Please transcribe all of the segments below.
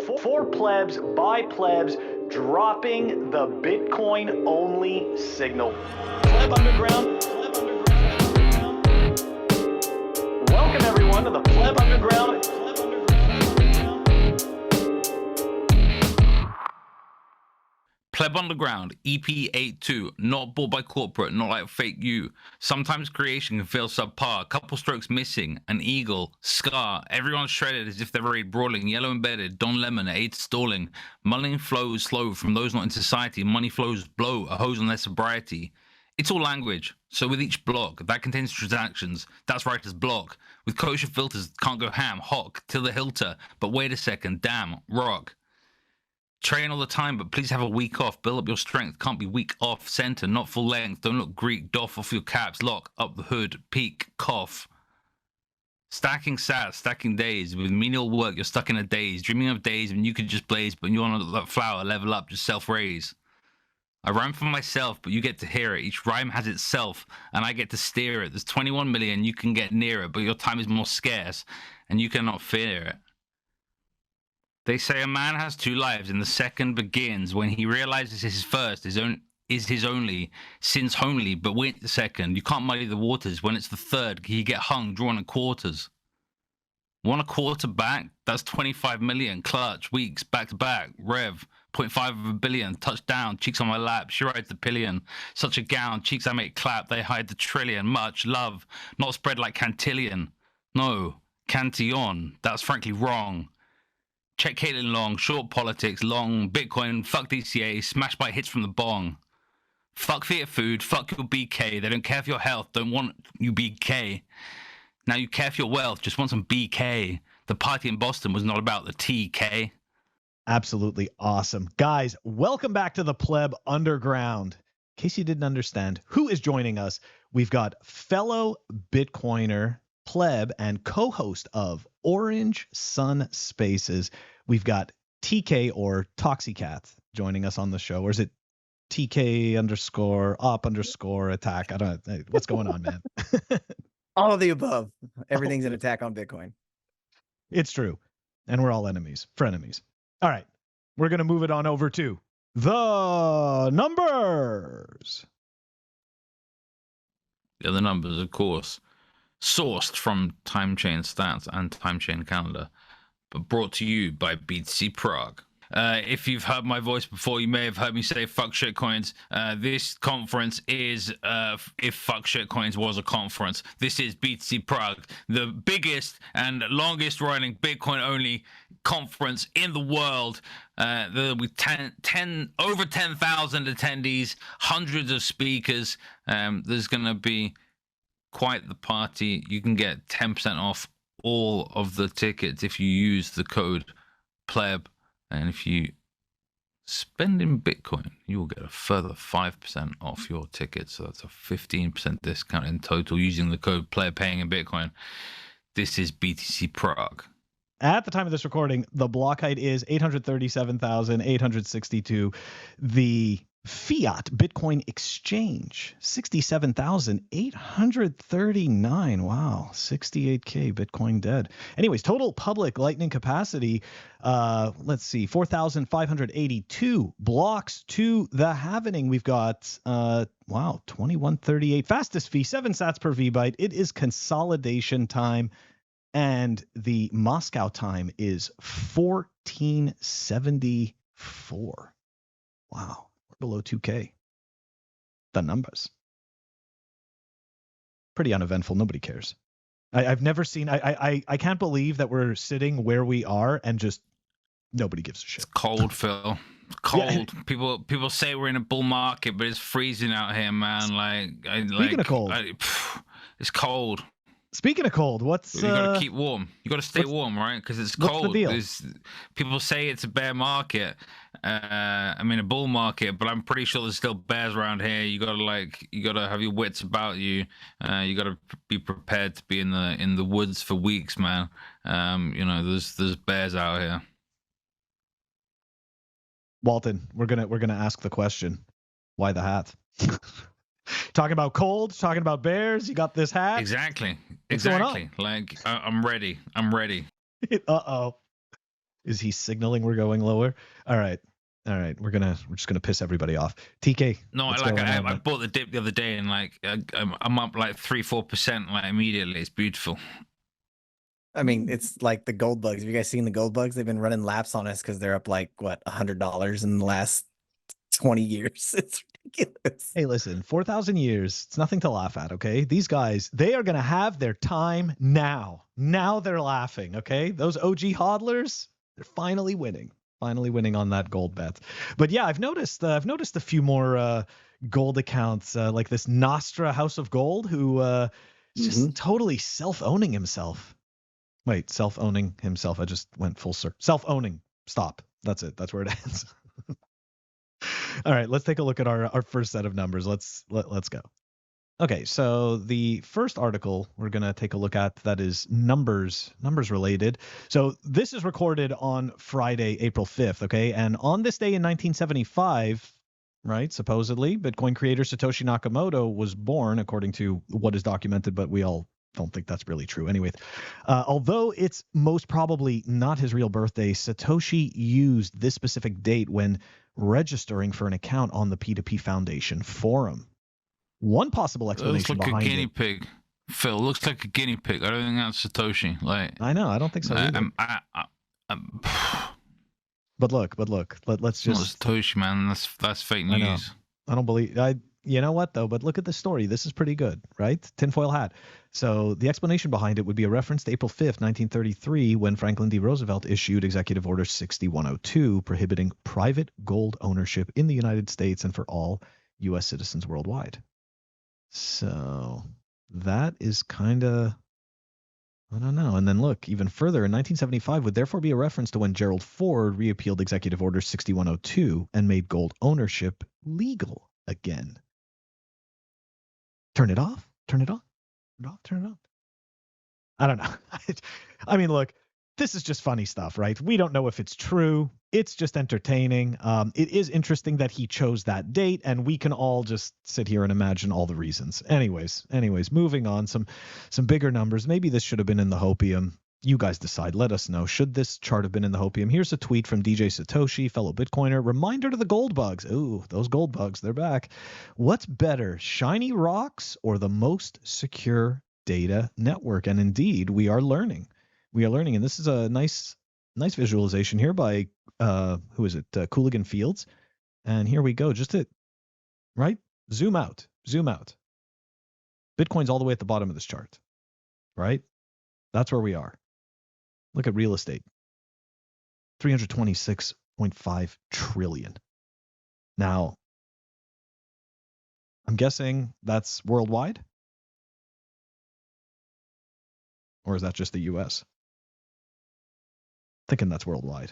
For plebs, by plebs, dropping the Bitcoin-only signal. Pleb Underground. Welcome everyone to the Pleb Underground. Pleb Underground, EP82, not bought by corporate, not like fake you. Sometimes creation can feel subpar, couple strokes missing, an eagle, scar, everyone shredded as if they're already brawling, yellow embedded, Don Lemon, AIDS stalling. Money flows slow from those not in society, money flows blow, a hose on their sobriety. It's all language, so with each block, that contains transactions, that's writer's block. With kosher filters, can't go ham, hock, till the hilter, but wait a second, damn, rock. Train all the time, but please have a week off. Build up your strength. Can't be weak off center, not full length. Don't look Greek. Doff off your caps. Lock up the hood. Peak. Cough. Stacking sats, stacking days. With menial work, you're stuck in a daze. Dreaming of days when you could just blaze, but you're on that flower. Level up, just self-raise. I rhyme for myself, but you get to hear it. Each rhyme has itself, and I get to steer it. There's 21 million, you can get near it, but your time is more scarce, and you cannot fear it. They say a man has two lives, and the second begins when he realizes his first is his only, sin's homely, but wait the second. You can't muddy the waters. When it's the third, you get hung, drawn in quarters. Want a quarter back? That's 25 million. Clutch, weeks, back to back. Rev, 0.5 of a billion. Touchdown, cheeks on my lap. She rides the pillion. Such a gown, cheeks I make clap. They hide the trillion. Much love, not spread like Cantillon. No, Cantillon. That's frankly wrong. Check Caitlin Long, short politics, long Bitcoin, fuck DCA, smash by hits from the bong. Fuck fiat food, fuck your BK. They don't care for your health, don't want you BK. Now you care for your wealth, just want some BK. The party in Boston was not about the TK. Absolutely awesome. Guys, welcome back to the Pleb Underground. In case you didn't understand, who is joining us? We've got fellow Bitcoiner, Pleb, and co-host of OrangeSun Spaces. We've got TK or ToxiKat joining us on the show. Or is it TK underscore op underscore attack? I don't know. What's going on, man? All of the above. Everything's an attack on Bitcoin. It's true. And we're all enemies, frenemies. All right. We're going to move it on over to the numbers. Yeah, the numbers, of course. Sourced from Time Chain Stats and Time Chain Calendar, but brought to you by BTC Prague. If you've heard my voice before, you may have heard me say fuck shitcoins. This conference is, if fuck shitcoins was a conference, this is BTC Prague, the biggest and longest running Bitcoin only conference in the world. There'll be over 10,000 attendees, hundreds of speakers. There's going to be quite the party. You can get 10% off all of the tickets if you use the code PLEB, and if you spend in Bitcoin, you will get a further 5% off your tickets. So that's a 15% discount in total using the code PLEB, paying in Bitcoin. This is BTC Prague. At the time of this recording, the block height is 837,862. The fiat Bitcoin exchange, 67,839. Wow, 68K Bitcoin dead. Anyways, total public Lightning capacity, let's see, 4,582 blocks to the halvening. We've got, wow, 2138. Fastest fee, 7 sats per VByte. It is consolidation time. And the Moscow time is 1474. Wow. Below 2K. The numbers. Pretty uneventful. Nobody cares. I've never seen. I can't believe that we're sitting where we are and just nobody gives a shit. It's cold, Phil. Cold. Yeah. People say we're in a bull market, but it's freezing out here, man. Speaking of cold, it's cold. Speaking of cold, what's you got to keep warm. You got to stay warm, right? Because it's cold. What's the deal? People say it's a bear market. I mean a bull market, but I'm pretty sure there's still bears around here. You gotta have your wits about you. You gotta be prepared to be in the woods for weeks, man. You know, there's bears out here. Walton, we're gonna ask the question, why the hat? Talking about cold, talking about bears. You got this hat. Exactly. What's going on? Like I'm ready. Uh-oh. Is he signaling we're going lower? All right. We're just gonna piss everybody off. TK. No, I bought the dip the other day, and like I'm up like 3-4% like immediately. It's beautiful. I mean, it's like the gold bugs. Have you guys seen the gold bugs? They've been running laps on us because they're up like what $100 in the last 20 years. It's ridiculous. Hey, listen, 4,000 years. It's nothing to laugh at. Okay, these guys, they are gonna have their time now. Now they're laughing. Okay, those OG hodlers, they're finally winning. Finally winning on that gold bet. But yeah, I've noticed a few more gold accounts like this Nostra House of Gold who is just totally self-owning himself. Wait, self-owning himself. I just went full circle. Self-owning. Stop. That's it. That's where it ends. All right, let's take a look at our first set of numbers. Let's go. Okay, so the first article we're going to take a look at that is numbers related. So this is recorded on Friday, April 5th, okay? And on this day in 1975, right, supposedly, Bitcoin creator Satoshi Nakamoto was born, according to what is documented, but we all don't think that's really true. Anyways, although it's most probably not his real birthday, Satoshi used this specific date when registering for an account on the P2P Foundation forum. One possible explanation behind it. Looks like a guinea pig. Phil, looks like a guinea pig. I don't think that's Satoshi. Like I know, I don't think so either. But look. Let's just. Not Satoshi, man. That's fake news. I don't believe. You know what though? But look at the story. This is pretty good, right? Tinfoil hat. So the explanation behind it would be a reference to April 5th, 1933, when Franklin D. Roosevelt issued Executive Order 6102, prohibiting private gold ownership in the United States and for all U.S. citizens worldwide. So that is kind of, I don't know. And then look, even further, in 1975 would therefore be a reference to when Gerald Ford repealed Executive Order 6102 and made gold ownership legal again. Turn it off. Turn it on. Turn it on. I don't know. I mean, look, this is just funny stuff, right? We don't know if it's true. It's just entertaining. It is interesting that he chose that date, and we can all just sit here and imagine all the reasons. Anyways, moving on. Some bigger numbers. Maybe this should have been in the Hopium. You guys decide. Let us know. Should this chart have been in the Hopium? Here's a tweet from DJ Satoshi, fellow Bitcoiner. Reminder to the gold bugs. Ooh, those gold bugs, they're back. What's better, shiny rocks or the most secure data network? And indeed, we are learning. And this is a nice visualization here by who is it? Cooligan Fields. And here we go. Just to zoom out. Bitcoin's all the way at the bottom of this chart, right? That's where we are. Look at real estate. 326.5 trillion. Now, I'm guessing that's worldwide? Or is that just the US? Thinking that's worldwide.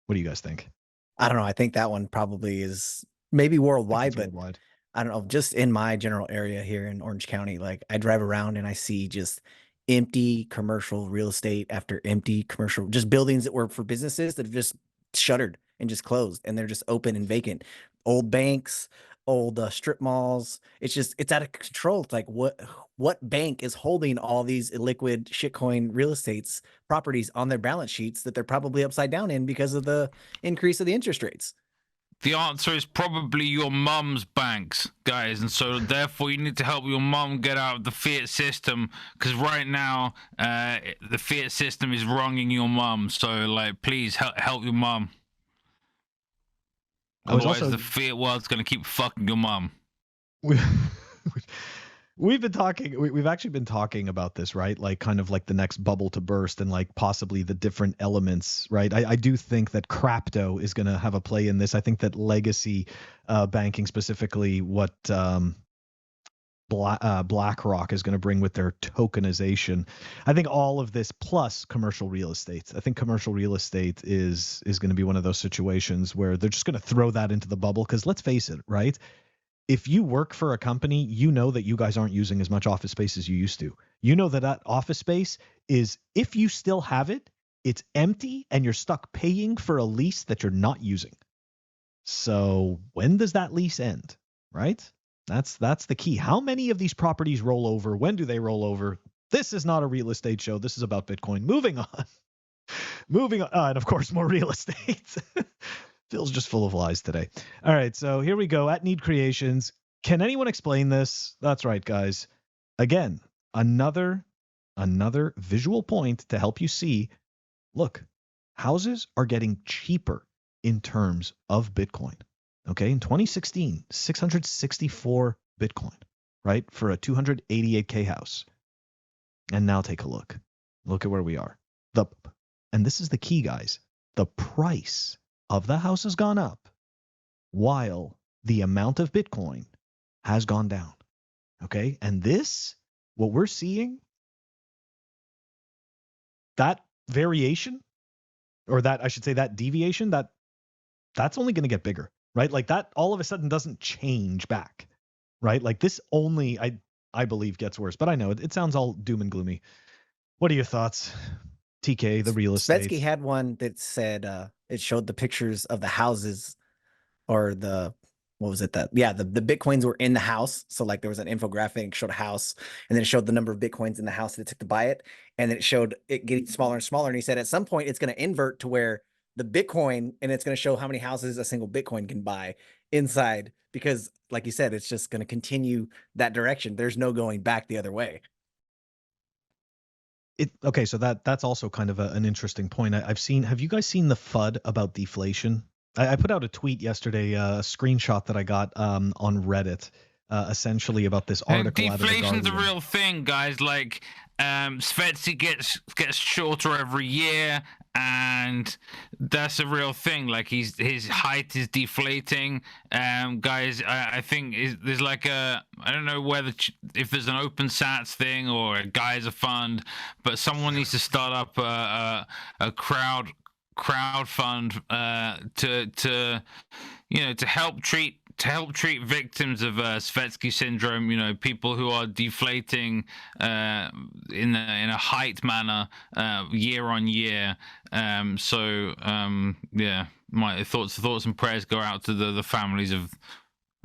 What do you guys think? I don't know. I think that one probably is maybe worldwide, but worldwide. I don't know. Just in my general area here in Orange County, like I drive around and I see just empty commercial real estate after empty commercial, just buildings that were for businesses that have just shuttered and just closed, and they're just open and vacant. Old banks, old strip malls. It's out of control. It's like what bank is holding all these illiquid shitcoin real estates properties on their balance sheets that they're probably upside down in because of the increase of the interest rates? The answer is probably your mum's banks, guys. And so therefore you need to help your mum get out of the fiat system, because right now the fiat system is wronging your mum. So like, please help your mum. Otherwise the fiat world's going to keep fucking your mum. We've actually been talking about this, right? Like kind of like the next bubble to burst and like possibly the different elements, right? I do think that crypto is going to have a play in this. I think that legacy banking, specifically what BlackRock is going to bring with their tokenization. I think all of this plus commercial real estate. I think commercial real estate is going to be one of those situations where they're just going to throw that into the bubble, because let's face it, right? If you work for a company, you know that you guys aren't using as much office space as you used to. You know that office space is, if you still have it, it's empty and you're stuck paying for a lease that you're not using. So when does that lease end, right? That's the key. How many of these properties roll over? When do they roll over? This is not a real estate show. This is about Bitcoin. Moving on. Moving on, and of course, more real estate. Phil's just full of lies today. All right, so here we go at Need Creations. Can anyone explain this? That's right, guys. Again, another visual point to help you see. Look, houses are getting cheaper in terms of Bitcoin. Okay, in 2016, 664 Bitcoin, right, for a 288K house. And now take a look. Look at where we are. And this is the key, guys. The price of the house has gone up while the amount of Bitcoin has gone down. Okay, and this, what we're seeing, that variation, or that, I should say, that deviation, that's only going to get bigger, right? Like that all of a sudden doesn't change back, right? Like this only, I believe, gets worse. But I know it sounds all doom and gloomy. What are your thoughts, TK, the real estate? Svetsky had one that said it showed the pictures of the houses, or what was it that? Yeah, the Bitcoins were in the house. So like there was an infographic, showed a house, and then it showed the number of Bitcoins in the house that it took to buy it. And then it showed it getting smaller and smaller. And he said at some point it's going to invert to where the Bitcoin, and it's going to show how many houses a single Bitcoin can buy inside. Because like you said, it's just going to continue that direction. There's no going back the other way. Okay, so that's also kind of an interesting point. Have you guys seen the FUD about deflation? I put out a tweet yesterday, a screenshot that I got on Reddit, essentially about this article. Deflation's a real thing, guys. Like Svetsky gets shorter every year, and that's a real thing. Like his height is deflating. Guys, I think there's like I don't know if there's an open sats thing or a Geyser fund, but someone needs to start up a crowdfund to help treat victims of Svetsky syndrome, people who are deflating in a height manner year on year. My thoughts and prayers go out to the families of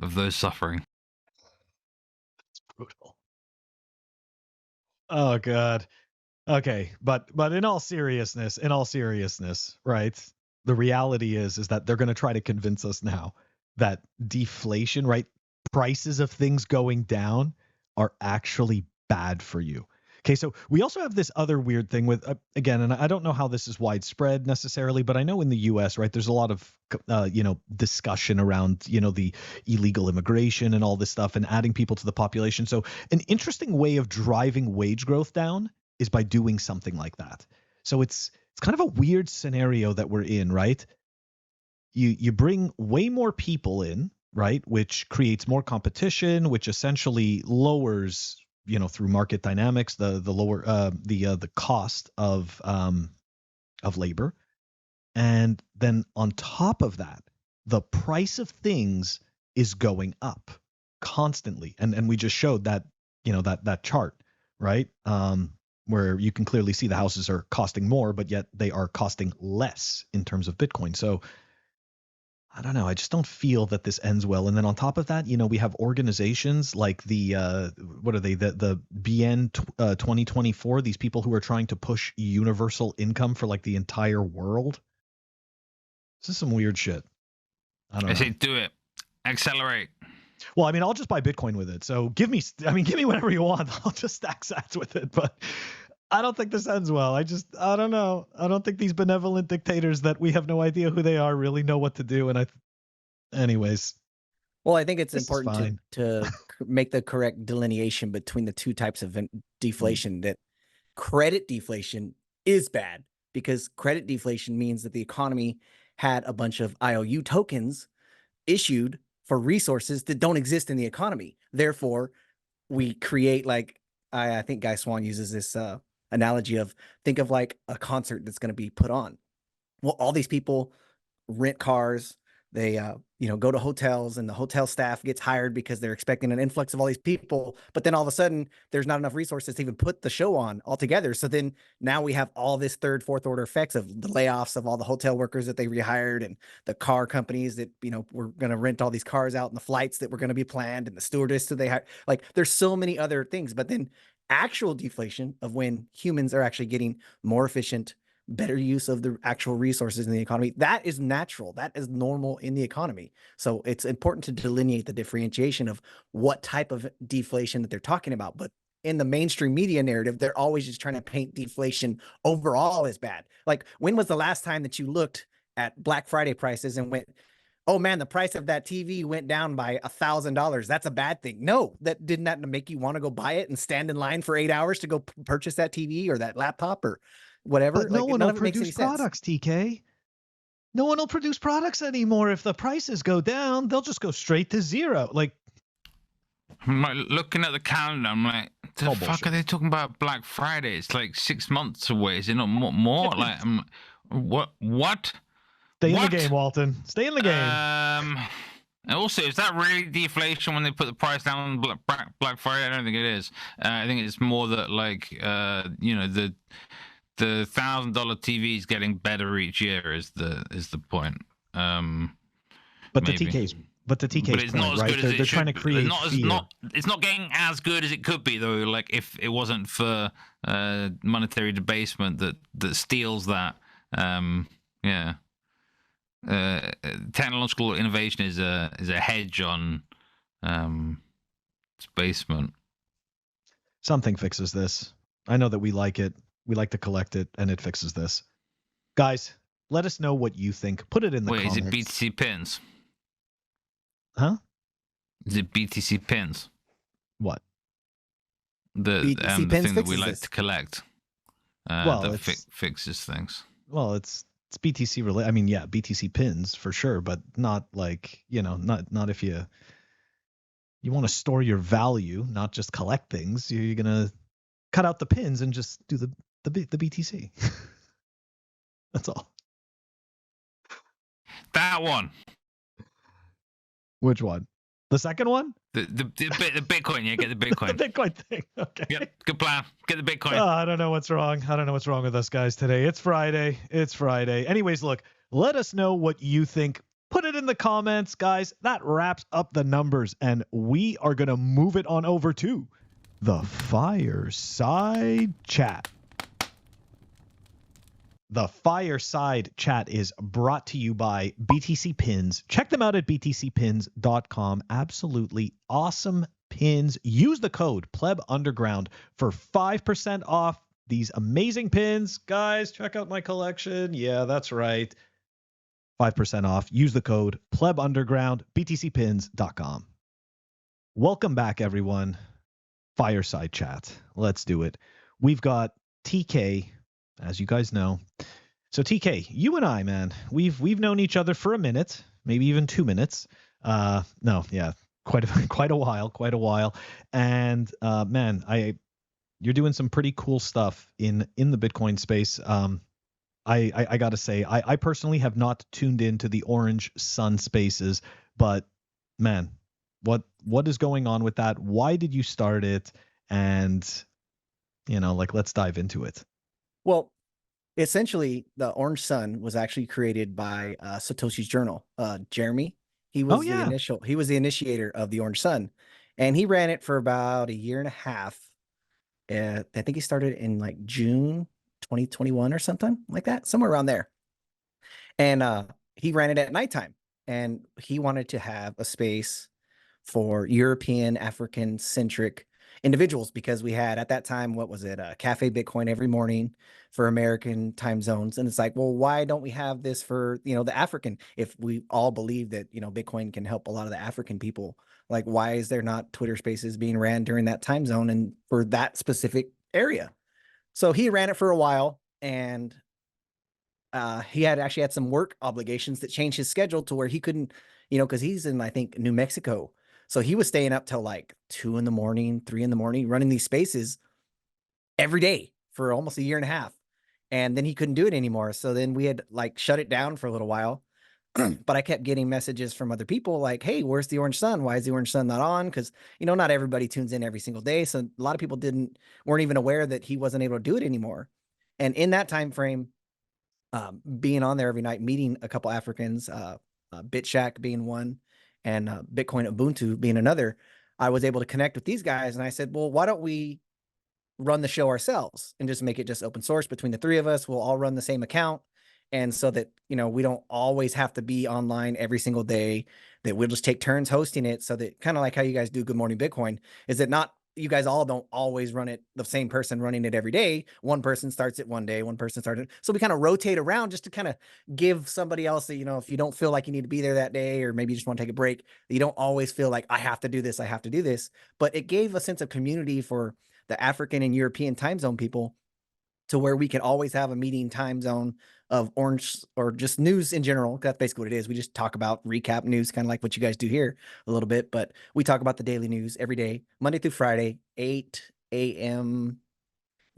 those suffering. It's brutal. Oh God. Okay, but in all seriousness, right? The reality is that they're going to try to convince us now that deflation, right? Prices of things going down are actually bad for you. Okay, so we also have this other weird thing with, again, and I don't know how this is widespread necessarily, but I know in the US, right, there's a lot of, discussion around, the illegal immigration and all this stuff and adding people to the population. So an interesting way of driving wage growth down is by doing something like that. So it's kind of a weird scenario that we're in, right? You bring way more people in, right, which creates more competition, which essentially lowers, through market dynamics, the lower the cost of labor. And then on top of that, the price of things is going up constantly. And we just showed that, that chart, right? Where you can clearly see the houses are costing more, but yet they are costing less in terms of Bitcoin. So I don't know. I just don't feel that this ends well. And then on top of that, we have organizations like the what are they? The BN 2024. These people who are trying to push universal income for like the entire world. This is some weird shit. I don't know. I say do it. Accelerate. Well, I mean, I'll just buy Bitcoin with it. So give me whatever you want. I'll just stack sats with it. But I don't think this ends well. I don't know. I don't think these benevolent dictators that we have no idea who they are really know what to do. And anyways. Well, I think it's important to make the correct delineation between the two types of deflation. That credit deflation is bad, because credit deflation means that the economy had a bunch of IOU tokens issued for resources that don't exist in the economy. Therefore, we create, like, I think Guy Swan uses this analogy of, think of like a concert that's going to be put on. Well, all these people rent cars, they go to hotels, and the hotel staff gets hired because they're expecting an influx of all these people. But then all of a sudden, there's not enough resources to even put the show on altogether. So then now we have all this third, fourth order effects of the layoffs of all the hotel workers that they rehired, and the car companies that, were going to rent all these cars out, and the flights that were going to be planned, and the stewardess that they hired. Like, there's so many other things. But then actual deflation of when humans are actually getting more efficient, better use of the actual resources in the economy. That is natural. That is normal in the economy. So it's important to delineate the differentiation of what type of deflation that they're talking about. But in the mainstream media narrative, they're always just trying to paint deflation overall as bad. Like, when was the last time that you looked at Black Friday prices and went, oh man, the price of that TV went down by $1,000. That's a bad thing. No, that did not make you want to go buy it and stand in line for 8 hours to go purchase that TV or that laptop or whatever. But no one none will of it makes any produce products, TK. No one will produce products anymore. If the prices go down, they'll just go straight to zero. Like, I'm like looking at the calendar. I'm like, the Oh, fuck bullshit. are they talking about Black Friday? It's like 6 months away. Is it not more? Like, what? Stay in the What? game, Walton. Stay in the game. And also, is that really deflation when they put the price down on Black Friday? I don't think it is. I think it's more that, like, you know, the $1,000 TV is getting better each year is the point. But maybe. the TK's But it's point, not as right? good as They're it trying to should. create fear. It's not getting as good as it could be, though. Like, if it wasn't for monetary debasement that steals that. Yeah. Technological innovation is a hedge on debasement. Something fixes this. I know that we like it. We like to collect it, and it fixes this. Guys, let us know what you think. Put it in the Wait, comments. is it BTC pins? Huh? Is it BTC pins? What? The BTC the pins thing that we fixes like this. to collect. Well, that it's- fixes things. Well, it's BTC related. I mean, yeah, BTC pins for sure, but not like, you know, not if you want to store your value, not just collect things. You're gonna cut out the pins and just do the BTC. That's all. That one. Which one? The second one? The Bitcoin. Yeah, get the The Bitcoin. Bitcoin thing. Okay. Yep, good plan. Get the Bitcoin. I don't know what's wrong. I don't know what's wrong with us guys today. It's Friday. Anyways, look, let us know what you think. Put it in the comments, guys. That wraps up the numbers, and we are going to move it on over to the Fireside Chat. The Fireside Chat is brought to you by BTC Pins. Check them out at btcpins.com. Absolutely awesome pins. Use the code PlebUnderground for 5% off these amazing pins. Guys, check out my collection. Yeah, that's right. 5% off. Use the code PlebUnderground, btcpins.com. Welcome back, everyone. Fireside Chat. Let's do it. We've got TK, as you guys know. So TK, you and I, man, we've known each other for a minute, maybe even 2 minutes. No, yeah, quite a while. And man, you're doing some pretty cool stuff in the Bitcoin space. I gotta say, I personally have not tuned into the OrangeSun spaces, but man, what is going on with that? Why did you start it? And you know, like, let's dive into it. Well, essentially, the OrangeSun was actually created by Satoshi's journal. Jeremy, he was he was the initiator of the OrangeSun, and he ran it for about a year and a half. I think he started in like June 2021 or something like that, somewhere around there. And he ran it at nighttime, and he wanted to have a space for European, African centric individuals, because we had at that time, what was it, Cafe Bitcoin every morning for American time zones. And it's like, well, why don't we have this for, you know, the African? If we all believe that, you know, Bitcoin can help a lot of the African people, like, why is there not Twitter spaces being ran during that time zone and for that specific area? So he ran it for a while, and he actually had some work obligations that changed his schedule to where he couldn't, you know, because he's in, I think, New Mexico. So he was staying up till like 2 in the morning, 3 in the morning, running these spaces every day for almost a year and a half. And then he couldn't do it anymore. So then we had like shut it down for a little while. But I kept getting messages from other people like, hey, where's the OrangeSun? Why is the OrangeSun not on? Because, you know, not everybody tunes in every single day. So a lot of people weren't even aware that he wasn't able to do it anymore. And in that time frame, being on there every night, meeting a couple Africans, BitShack being one, and Bitcoin Ubuntu being another, I was able to connect with these guys. And I said, well, why don't we run the show ourselves and just make it just open source between the three of us. We'll all run the same account. And so that, you know, we don't always have to be online every single day, that we'll just take turns hosting it, so that kind of like how you guys do Good Morning Bitcoin, is that not, you guys all don't always run it, the same person running it every day. One person starts it one day, one person started. So we kind of rotate around just to kind of give somebody else that, you know, if you don't feel like you need to be there that day, or maybe you just want to take a break, you don't always feel like I have to do this, I have to do this. But it gave a sense of community for the African and European time zone people, to where we can always have a meeting time zone of Orange, or just news in general. That's basically what it is. We just talk about recap news, kind of like what you guys do here a little bit, but we talk about the daily news every day, Monday through Friday, 8 a.m.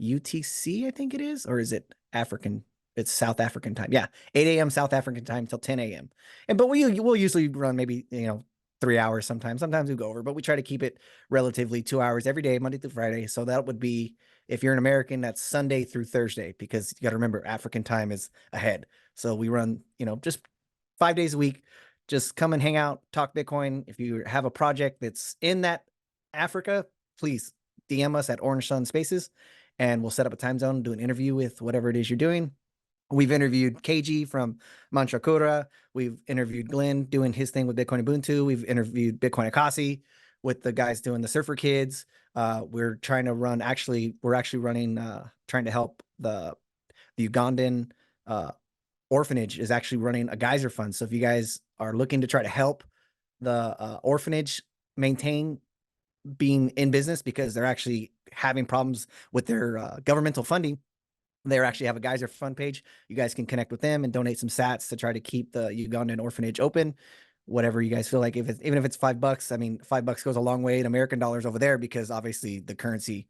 UTC, I think it is, or is it African? It's South African time. Yeah, 8 a.m. South African time till 10 a.m. And but we'll usually run maybe, you know, 3 hours sometimes. Sometimes we go over, but we try to keep it relatively 2 hours every day, Monday through Friday. So that would be, if you're an American, that's Sunday through Thursday, because you got to remember African time is ahead. So we run, you know, just 5 days a week. Just come and hang out, talk Bitcoin. If you have a project that's in that Africa, please DM us at OrangeSun Spaces, and we'll set up a time zone, do an interview with whatever it is you're doing. We've interviewed KG from Manchakura. We've interviewed Glenn doing his thing with Bitcoin Ubuntu. We've interviewed Bitcoin Akasi with the guys doing the Surfer Kids. We're trying to run, we're actually running, trying to help the Ugandan orphanage is actually running a geyser fund. So if you guys are looking to try to help the orphanage maintain being in business, because they're actually having problems with their governmental funding, they actually have a geyser fund page. You guys can connect with them and donate some sats to try to keep the Ugandan orphanage open. Whatever you guys feel like, even if it's $5, I mean, $5 goes a long way in American dollars over there, because obviously the currency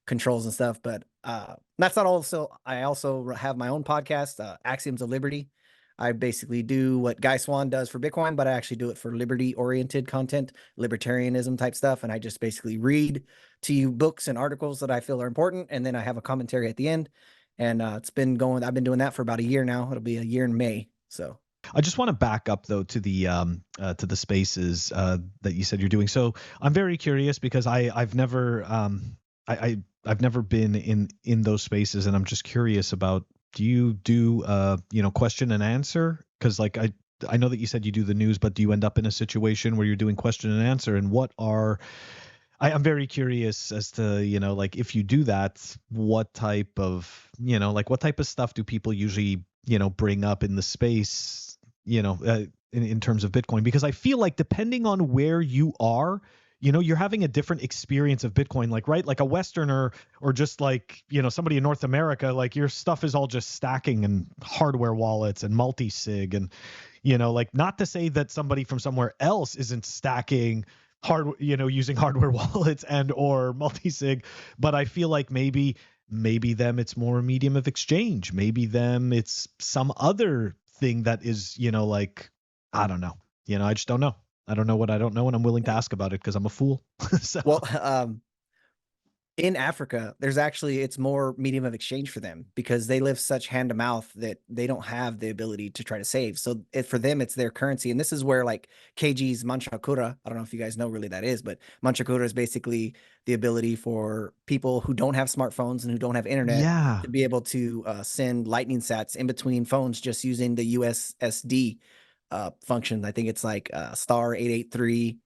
controls and stuff. But that's not all. So I also have my own podcast, Axioms of Liberty. I basically do what Guy Swan does for Bitcoin, but I actually do it for liberty-oriented content, libertarianism type stuff. And I just basically read to you books and articles that I feel are important, and then I have a commentary at the end. And it's been going, I've been doing that for about a year now. It'll be a year in May. So I just want to back up though to the spaces that you said you're doing. So I'm very curious, because I've never I've never been in those spaces, and I'm just curious about, do you do question and answer? Because like I know that you said you do the news, but do you end up in a situation where you're doing question and answer? And what are, I'm very curious as to, like if you do that, what type of, what type of stuff do people usually, bring up in the space, in terms of Bitcoin? Because I feel like depending on where you are, you're having a different experience of Bitcoin, like, right? Like a Westerner, or just like, somebody in North America, like your stuff is all just stacking and hardware wallets and multi-sig. And, like, not to say that somebody from somewhere else isn't stacking using hardware wallets and or multi-sig, but I feel like maybe them it's more a medium of exchange. Maybe them it's some other thing that is, like, I don't know. I just don't know. I don't know what I don't know, and I'm willing to ask about it because I'm a fool. So. Well, in Africa, it's more medium of exchange for them, because they live such hand to mouth that they don't have the ability to try to save. So for them, it's their currency. And this is where like KG's Manchakura, I don't know if you guys know really that is, but Manchakura is basically the ability for people who don't have smartphones and who don't have internet to be able to send lightning sats in between phones just using the USSD function. I think it's like star 883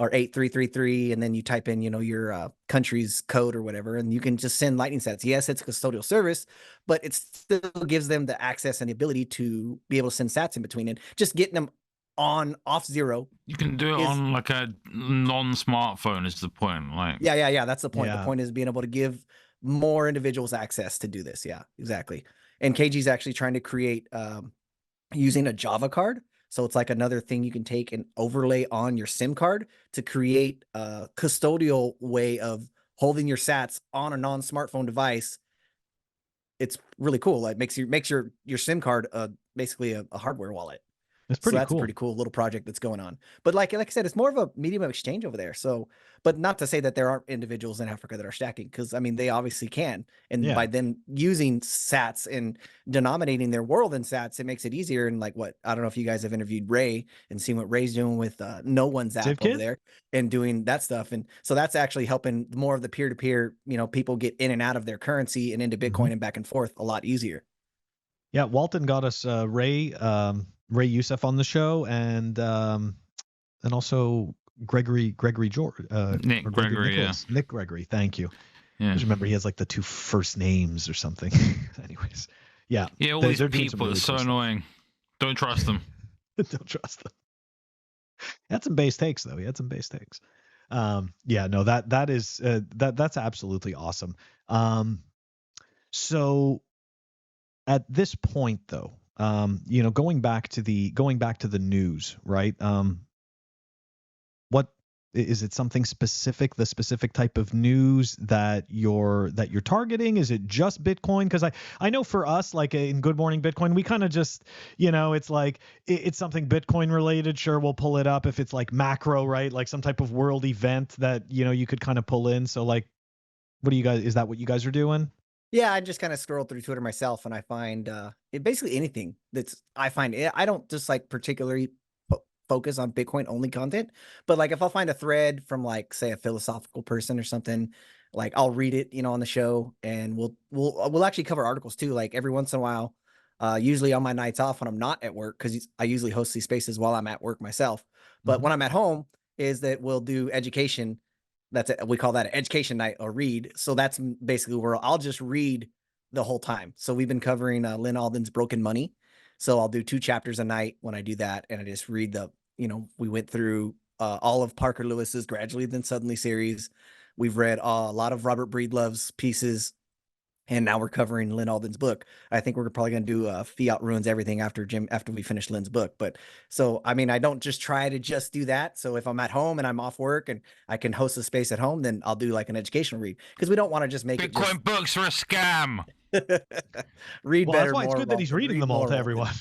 or 8333, and then you type in, your country's code or whatever, and you can just send lightning sats. Yes, it's a custodial service, but it still gives them the access and the ability to be able to send sats in between, and just getting them on off zero. You can do it on like a non-smartphone is the point. Like, yeah, that's the point. Yeah. The point is being able to give more individuals access to do this. Yeah, exactly. And KG's actually trying to create using a Java card. So it's like another thing you can take and overlay on your SIM card to create a custodial way of holding your sats on a non-smartphone device. It's really cool. It makes your SIM card basically a hardware wallet. It's So pretty that's a cool. pretty cool little project that's going on. But like I said, it's more of a medium of exchange over there. So, but not to say that there aren't individuals in Africa that are stacking, because I mean they obviously can. And by them using sats and denominating their world in sats, it makes it easier. And like what, I don't know if you guys have interviewed Ray and seen what Ray's doing with No One's app over there and doing that stuff. And so that's actually helping more of the peer-to-peer, you know, people get in and out of their currency and into Bitcoin and back and forth a lot easier. Yeah, Walton got us Ray Youssef on the show, and also Gregory George, Nick Gregory, Nicholas. Nick Gregory. Thank you. Yeah. I just remember he has like the 2 first names or something. Anyways, yeah. Yeah, all these people are so annoying. Don't trust them. Don't trust them. He had some base takes though. Yeah, no, that's absolutely awesome. So at this point though, you know, going back to the news, right? What is it? Something specific? The specific type of news that you're targeting? Is it just Bitcoin? Because I know for us, like in Good Morning Bitcoin, we kind of just, you know, it's like it's something Bitcoin related. Sure, we'll pull it up if it's like macro, right? Like some type of world event that, you know, you could kind of pull in. So like, what do you guys? Is that what you guys are doing? Yeah, I just kind of scroll through Twitter myself, and I find basically anything I don't just like particularly focus on Bitcoin only content, but like if I'll find a thread from like say a philosophical person or something, like I'll read it, you know, on the show, and we'll actually cover articles too. Like every once in a while, usually on my nights off when I'm not at work, because I usually host these spaces while I'm at work myself. But when I'm at home, is that we'll do education. We call that an education night or read. So that's basically where I'll just read the whole time. So we've been covering Lynn Alden's Broken Money. So I'll do 2 chapters a night when I do that. And I just read we went through all of Parker Lewis's Gradually Then Suddenly series. We've read a lot of Robert Breedlove's pieces. And now we're covering Lynn Alden's book. I think we're probably going to do Fiat Ruins Everything after we finish Lynn's book. But so, I mean, I don't just try to just do that. So if I'm at home and I'm off work and I can host a space at home, then I'll do like an educational read, because we don't want to just make Bitcoin books are a scam. Read well, better. That's why it's good that he's reading them all to everyone.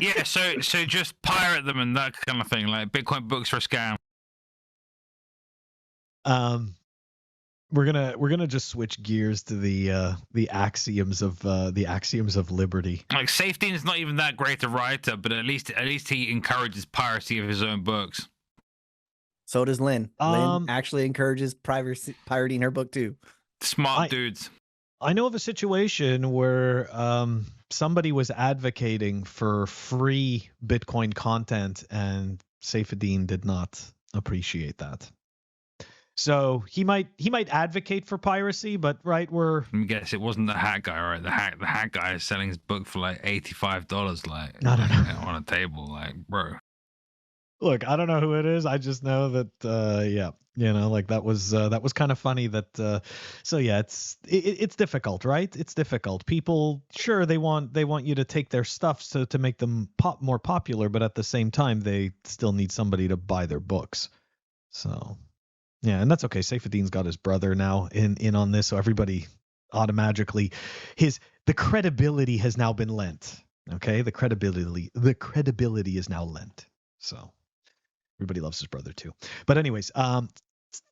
Yeah, so just pirate them and that kind of thing. Like Bitcoin books are a scam. We're gonna just switch gears to the axioms of liberty. Like Safety is not even that great a writer, but at least he encourages piracy of his own books. So does Lynn. Lynn actually encourages pirating her book too. Smart dudes. I know of a situation where somebody was advocating for free Bitcoin content, and Saifedean did not appreciate that. So he might advocate for piracy, but right, Let me guess, it wasn't the hat guy, right? The hat guy is selling his book for like $85, like I don't know, on a table, like, bro. Look, I don't know who it is. I just know that yeah, you know, like that was kind of funny that so yeah, it's difficult, right? It's difficult. People, sure, they want you to take their stuff to make them more popular, but at the same time they still need somebody to buy their books. So yeah, and that's okay. Saifedean's got his brother now in on this, so everybody automatically the credibility has now been lent. Okay, the credibility is now lent. So everybody loves his brother too. But anyways,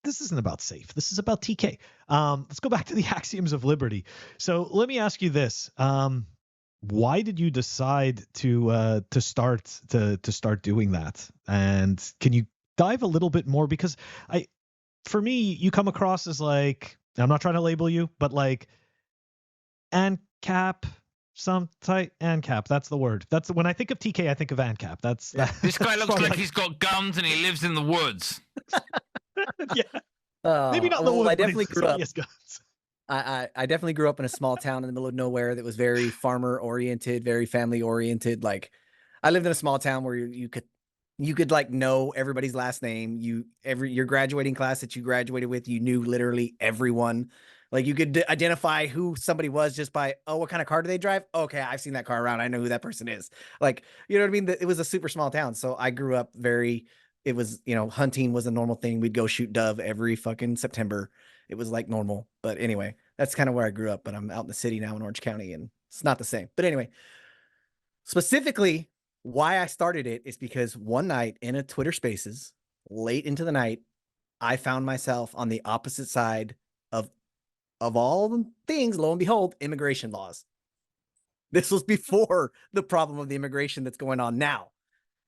this isn't about Safe. This is about TK. Let's go back to the axioms of liberty. So let me ask you this: why did you decide to start doing that? And can you dive a little bit more, because for me, you come across as like, I'm not trying to label you, but like ANCAP, some type ANCAP. That's the word. That's when I think of TK, I think of ANCAP. This guy looks like he's got guns and he lives in the woods. Yeah. Maybe not in the woods. I definitely grew up. Guns. I definitely grew up in a small town in the middle of nowhere that was very farmer oriented, very family oriented. Like I lived in a small town where you could like know everybody's last name. Your graduating class that you graduated with, you knew literally everyone. Like you could identify who somebody was just by, oh, what kind of car do they drive? Okay, I've seen that car around. I know who that person is. Like, you know what I mean? It was a super small town. So I grew up it was, you know, hunting was a normal thing. We'd go shoot dove every fucking September. It was like normal. But anyway, that's kind of where I grew up. But I'm out in the city now in Orange County, and it's not the same. But anyway, specifically, why I started it is because one night in a Twitter Spaces, late into the night, I found myself on the opposite side of all the things, lo and behold, immigration laws. This was before the problem of the immigration that's going on now.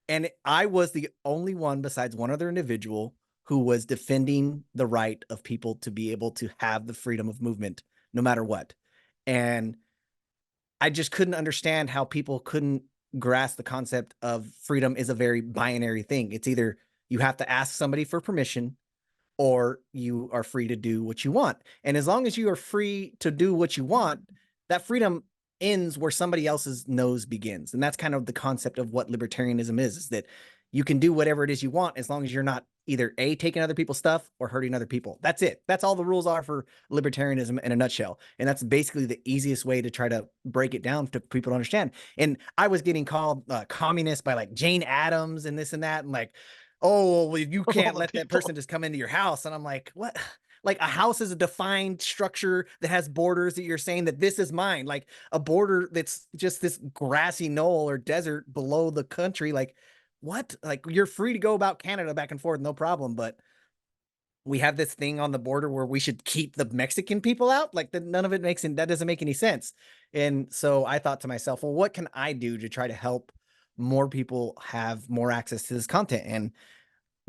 And I was the only one besides one other individual who was defending the right of people to be able to have the freedom of movement no matter what. And I just couldn't understand how people couldn't grasp the concept of freedom is a very binary thing. It's either you have to ask somebody for permission or you are free to do what you want. And as long as you are free to do what you want, that freedom ends where somebody else's nose begins. And that's kind of the concept of what libertarianism is that you can do whatever it is you want as long as you're not either A, taking other people's stuff or hurting other people. That's it. That's all the rules are for libertarianism in a nutshell. And that's basically the easiest way to try to break it down to people to understand. And I was getting called communist by like Jane Addams and this and that. And like, oh, well, you can't let that person just come into your house. And I'm like, what? Like a house is a defined structure that has borders that you're saying that this is mine. Like a border that's just this grassy knoll or desert below the country. Like what? Like you're free to go about Canada back and forth, no problem. But we have this thing on the border where we should keep the Mexican people out. Like none of it that doesn't make any sense. And so I thought to myself, well, what can I do to try to help more people have more access to this content? And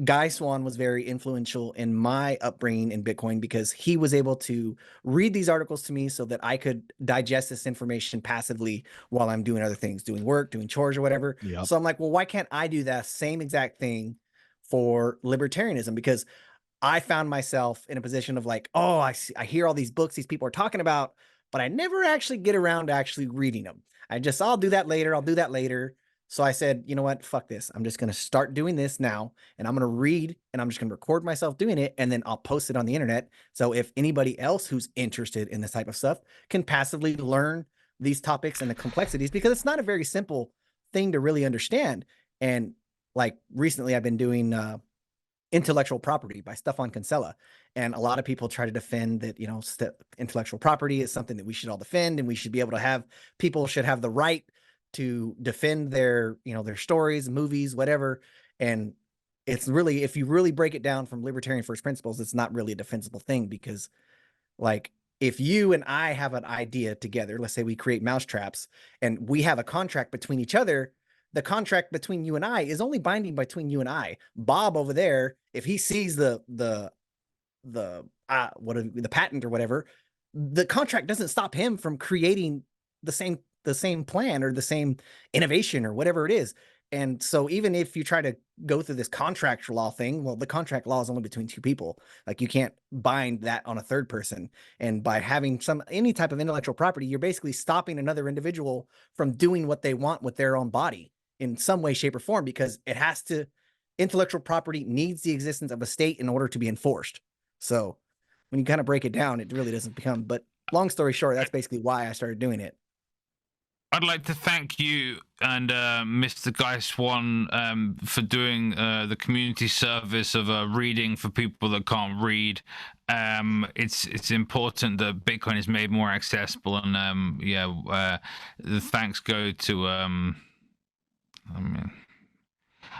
Guy Swan was very influential in my upbringing in Bitcoin because he was able to read these articles to me so that I could digest this information passively while I'm doing other things, doing work, doing chores or whatever. Yep. So I'm like, well, why can't I do that same exact thing for libertarianism? Because I found myself in a position of like, oh, I hear all these books these people are talking about, but I never actually get around to actually reading them. I'll do that later. I'll do that later. So I said, you know what? Fuck this. I'm just going to start doing this now. And I'm going to read and I'm just going to record myself doing it. And then I'll post it on the internet. So if anybody else who's interested in this type of stuff can passively learn these topics and the complexities, because it's not a very simple thing to really understand. And like recently I've been doing intellectual property by Stefan Kinsella. And a lot of people try to defend that, you know, intellectual property is something that we should all defend. And we should be able to have, people should have the right to defend their, you know, their stories, movies, whatever. And it's really, if you really break it down from libertarian first principles, it's not really a defensible thing because like if you and I have an idea together, let's say we create mousetraps and we have a contract between each other, the contract between you and I is only binding between you and I. Bob over there, if he sees the patent or whatever, the contract doesn't stop him from creating the same plan or the same innovation or whatever it is. And so even if you try to go through this contract law thing, well, the contract law is only between two people. Like you can't bind that on a third person. And by having any type of intellectual property, you're basically stopping another individual from doing what they want with their own body in some way, shape, or form, because intellectual property needs the existence of a state in order to be enforced. So when you kind of break it down, it really doesn't become, but long story short, that's basically why I started doing it. I'd like to thank you and Mr. Guy Swan for doing the community service of reading for people that can't read. It's important that Bitcoin is made more accessible, and the thanks go to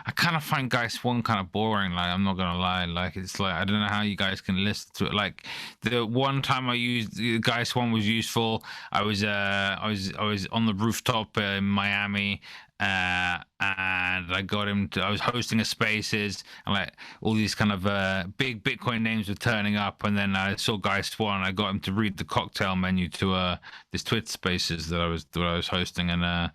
I kind of find Guy Swan kind of boring. Like, I'm not gonna lie. Like, it's like I don't know how you guys can listen to it. Like, the one time I used Guy Swan was useful. I was on the rooftop in Miami, and I got him to. I was hosting a Spaces, and like all these kind of big Bitcoin names were turning up. And then I saw Guy Swan. I got him to read the cocktail menu to this Twitter Spaces that I was hosting, and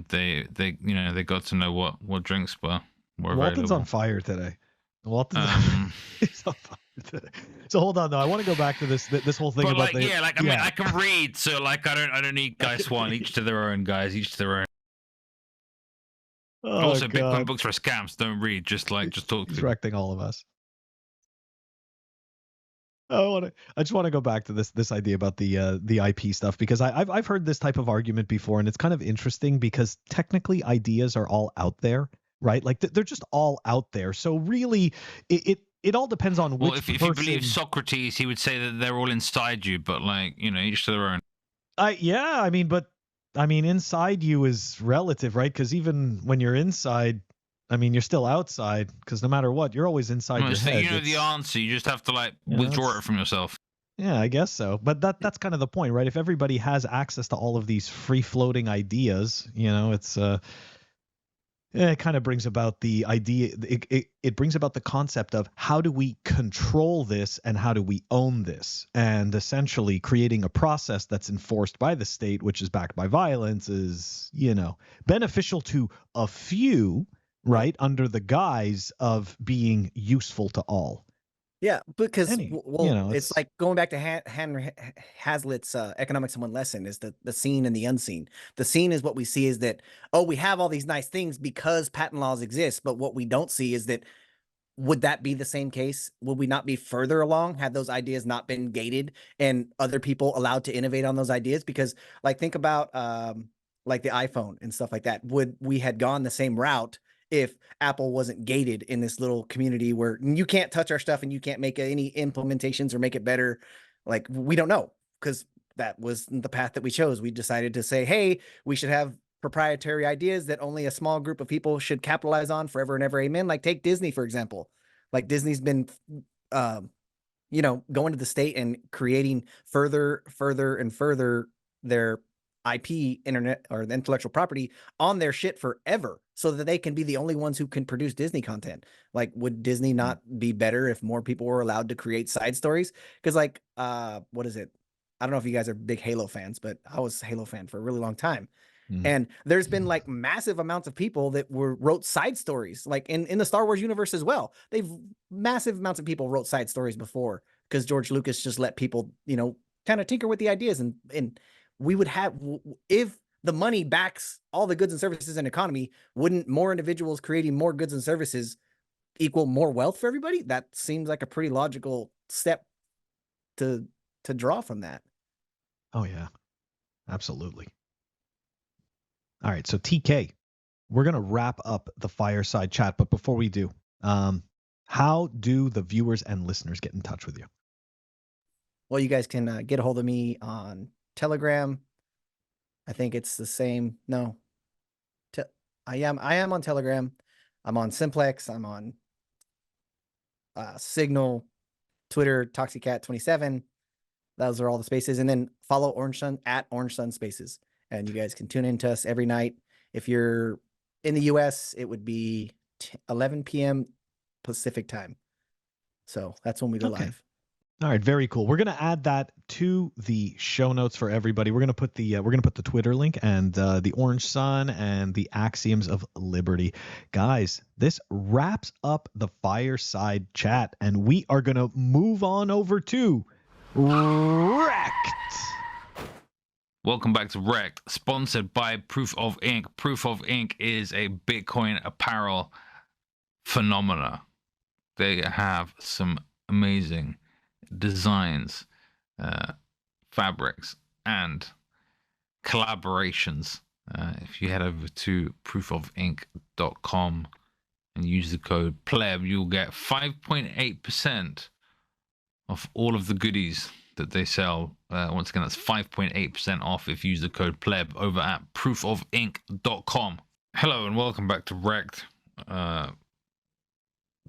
they got to know what drinks were Walton's available. on fire today. Walton's he's on fire today. So hold on though. I want to go back to this whole thing about I mean, I can read, so like I don't need Guy Swan. Each to their own, guys. Each to their own. Oh, also, God. Bitcoin books are scams. Don't read. Just talk. He's directing all of us. I just want to go back to this idea about the IP stuff, because I've heard this type of argument before, and it's kind of interesting because technically ideas are all out there, right? Like they're just all out there. So really, it all depends on which if you believe Socrates, he would say that they're all inside you, but like, each to their own. Yeah, I mean, but I mean, inside you is relative, right? Because even when you're inside, I mean, you're still outside. Because no matter what, you're always inside No, your so head. you know the answer. You just have to like Yeah, withdraw that's- it from yourself. Yeah, I guess so. But that's kind of the point, right? If everybody has access to all of these free floating ideas, you know, it's it kind of brings about the idea. It brings about the concept of how do we control this and how do we own this, and essentially creating a process that's enforced by the state, which is backed by violence, is, you know, beneficial to a few, right, under the guise of being useful to all. Yeah, because You well, know, it's like going back to Henry Hazlitt's Economics in One Lesson is the seen and the unseen. The seen is what we see is that, oh, we have all these nice things because patent laws exist, but what we don't see is that, would that be the same case? Would we not be further along had those ideas not been gated and other people allowed to innovate on those ideas? Because like think about like the iPhone and stuff like that. Would we had gone the same route if Apple wasn't gated in this little community where you can't touch our stuff and you can't make any implementations or make it better? Like, we don't know, because that was the path that we chose. We decided to say, hey, we should have proprietary ideas that only a small group of people should capitalize on forever and ever. Amen. Like take Disney, for example. Like Disney's been, you know, going to the state and creating further and further their IP, internet, or the intellectual property on their shit forever, so that they can be the only ones who can produce Disney content. Like, would Disney not be better if more people were allowed to create side stories? Because like, what is it? I don't know if you guys are big Halo fans, but I was a Halo fan for a really long time. And there's been like massive amounts of people that wrote side stories, like in the Star Wars universe as well. They've massive amounts of people wrote side stories before, because George Lucas just let people, you know, kind of tinker with the ideas. And we would have, if the money backs all the goods and services and economy, wouldn't more individuals creating more goods and services equal more wealth for everybody? That seems like a pretty logical step to draw from that. Oh yeah, absolutely. All right, so TK, we're going to wrap up the fireside chat, but before we do, how do the viewers and listeners get in touch with you? Well, you guys can get a hold of me on Telegram. I think it's the same. No, I am on Telegram. I'm on Simplex. I'm on Signal, Twitter, ToxiKat27. Those are all the spaces. And then follow OrangeSun at OrangeSun Spaces. And you guys can tune in to us every night. If you're in the US, it would be 11 p.m. Pacific time. So that's when we go live. All right, very cool. We're gonna add that to the show notes for everybody. We're gonna put the Twitter link and the Orange Sun and the Axioms of Liberty. Guys, this wraps up the fireside chat, and we are gonna move on over to REKT. Welcome back to REKT, sponsored by Proof of Ink. Proof of Ink is a Bitcoin apparel phenomena. They have some amazing designs, fabrics, and collaborations. If you head over to proofofink.com and use the code PLEB, you'll get 5.8% off all of the goodies that they sell. Once again, that's 5.8% off if you use the code PLEB over at proofofink.com. Hello and welcome back to REKT.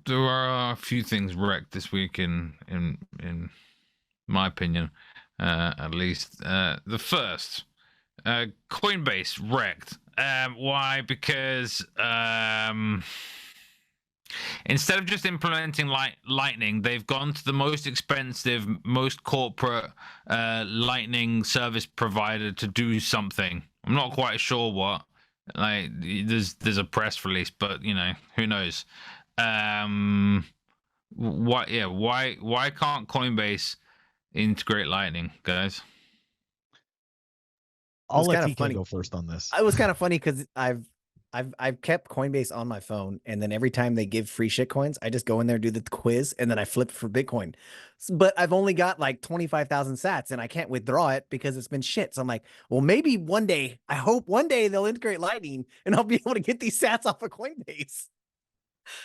There are a few things wrecked this week in my opinion, at least. The first, Coinbase wrecked. Why? Because instead of just implementing Lightning, they've gone to the most expensive, most corporate Lightning service provider to do something. I'm not quite sure what. Like, there's a press release, but you know, who knows? Why can't Coinbase integrate Lightning, guys? I'll let TK go first on this. It was kind of funny because I've kept Coinbase on my phone, and then every time they give free shit coins, I just go in there, do the quiz, and then I flip for Bitcoin. But I've only got like 25,000 sats, and I can't withdraw it because it's been shit. So I'm like, well, maybe one day, I hope one day they'll integrate Lightning, and I'll be able to get these sats off of Coinbase.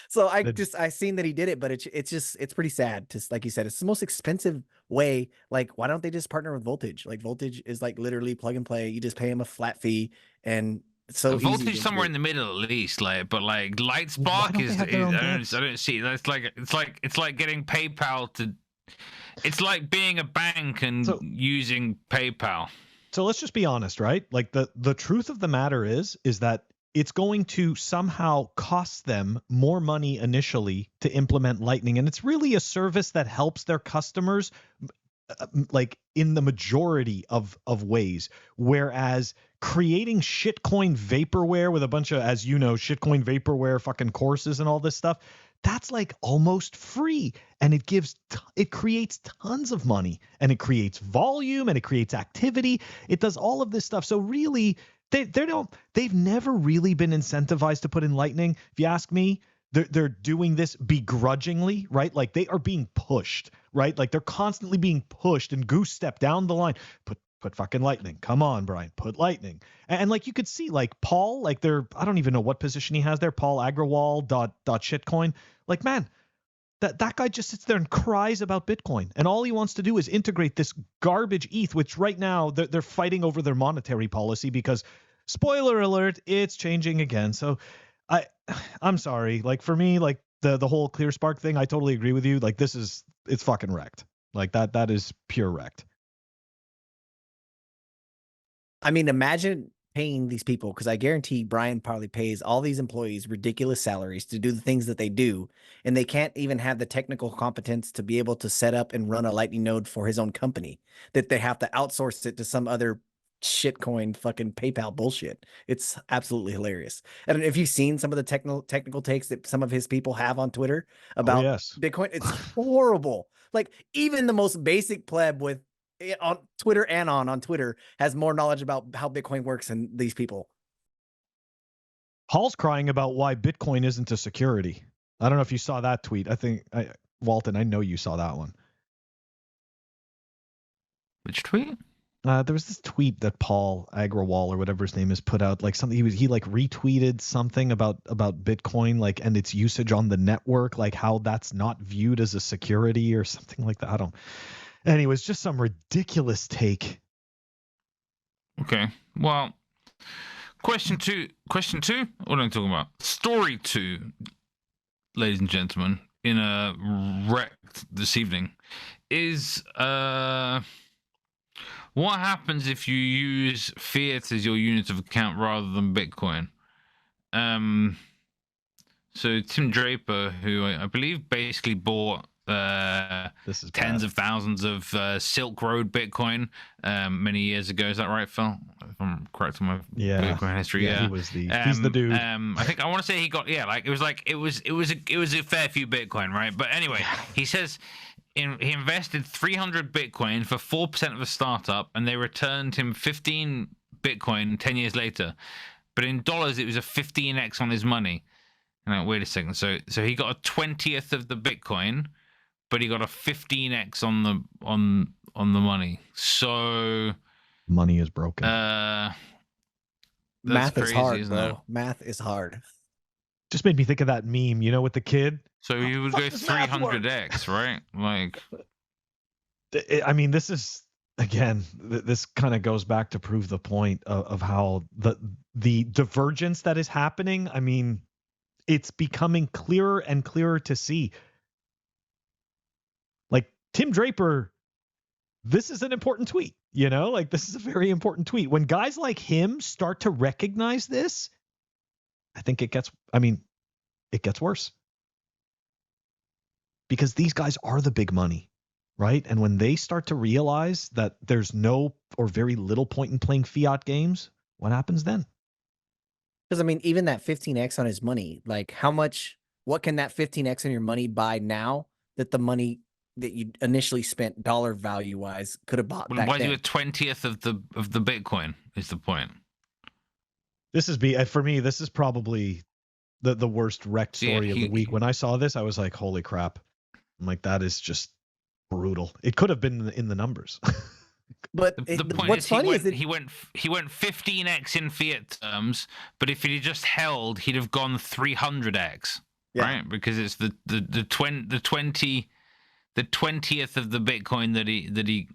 So I seen that he did it, but it's pretty sad. Just like you said, it's the most expensive way. Like, why don't they just partner with Voltage? Like, Voltage is like literally plug and play. You just pay them a flat fee, and it's so easy. Voltage somewhere in the middle at least, like, but like Lightspark don't they have their own devs? I don't see it. It's like getting PayPal to. It's like being a bank and using PayPal. So let's just be honest, right? Like the truth of the matter is that it's going to somehow cost them more money initially to implement Lightning. And it's really a service that helps their customers like in the majority of ways. Whereas creating shitcoin vaporware with a bunch of, as you know, shitcoin vaporware fucking courses and all this stuff, that's like almost free. And it creates tons of money, and it creates volume, and it creates activity. It does all of this stuff. So really, they've never really been incentivized to put in Lightning. If you ask me, they're doing this begrudgingly, right? Like they are being pushed, right? Like they're constantly being pushed and goose step down the line. Put fucking Lightning. Come on, Brian, put Lightning. And like you could see, like Paul, like I don't even know what position he has there. Paul Agrawal dot shitcoin. Like, man, that guy just sits there and cries about Bitcoin, and all he wants to do is integrate this garbage ETH, which right now they're fighting over their monetary policy because, spoiler alert, it's changing again. So I'm sorry. Like for me, like the whole ClearSpark thing, I totally agree with you. Like it's fucking wrecked. Like that is pure wrecked. I mean, imagine paying these people, because I guarantee Brian probably pays all these employees ridiculous salaries to do the things that they do, and they can't even have the technical competence to be able to set up and run a Lightning node for his own company, that they have to outsource it to some other shitcoin fucking PayPal bullshit. It's absolutely hilarious. And if you've seen some of the technical takes that some of his people have on Twitter about Bitcoin, it's horrible. Like even the most basic pleb with on Twitter and on Twitter has more knowledge about how Bitcoin works than these people. Paul's crying about why Bitcoin isn't a security. I don't know if you saw that tweet. Walton, I know you saw that one. Which tweet? There was this tweet that Paul Agrawal or whatever his name is put out, like something he like retweeted something about Bitcoin, like, and its usage on the network, like how that's not viewed as a security or something like that. Anyways, just some ridiculous take. Okay. Well, question two. What am I talking about? Story 2, ladies and gentlemen, in a REKT this evening is what happens if you use fiat as your unit of account rather than Bitcoin? So Tim Draper, who I believe basically bought tens of thousands of Silk Road Bitcoin many years ago. Is that right, Phil? If I'm correct on my Bitcoin history. Yeah, he was he's the dude. I want to say he got it was a fair few Bitcoin, right? But anyway, he says he invested 300 Bitcoin for 4% of a startup, and they returned him 15 Bitcoin 10 years later. But in dollars, it was a 15x on his money. Now, wait a second. So he got a 20th of the Bitcoin, but he got a 15x on the money. So money is broken. Math is hard, isn't bro. it? Math is hard. Just made me think of that meme, with the kid. So you would go 300x, right? Like, I mean, this is again, this kind of goes back to prove the point of how the divergence that is happening. I mean, it's becoming clearer and clearer to see. Like Tim Draper, this is an important tweet, like this is a very important tweet. When guys like him start to recognize this, I think it gets worse. Because these guys are the big money, right? And when they start to realize that there's no or very little point in playing fiat games, what happens then? Because I mean, even that 15x on his money, like what can that 15x on your money buy now that the money that you initially spent dollar value wise could have bought back why then? do a 20th of the Bitcoin is the point. For me, this is probably the worst REKT story of the week. When I saw this, I was like, holy crap. I'm like, that is just brutal. It could have been in the numbers. But the point what's is funny is that he went 15x in fiat terms, but if he just held, he'd have gone 300x. Yeah. right? Because it's the 20th of the Bitcoin that he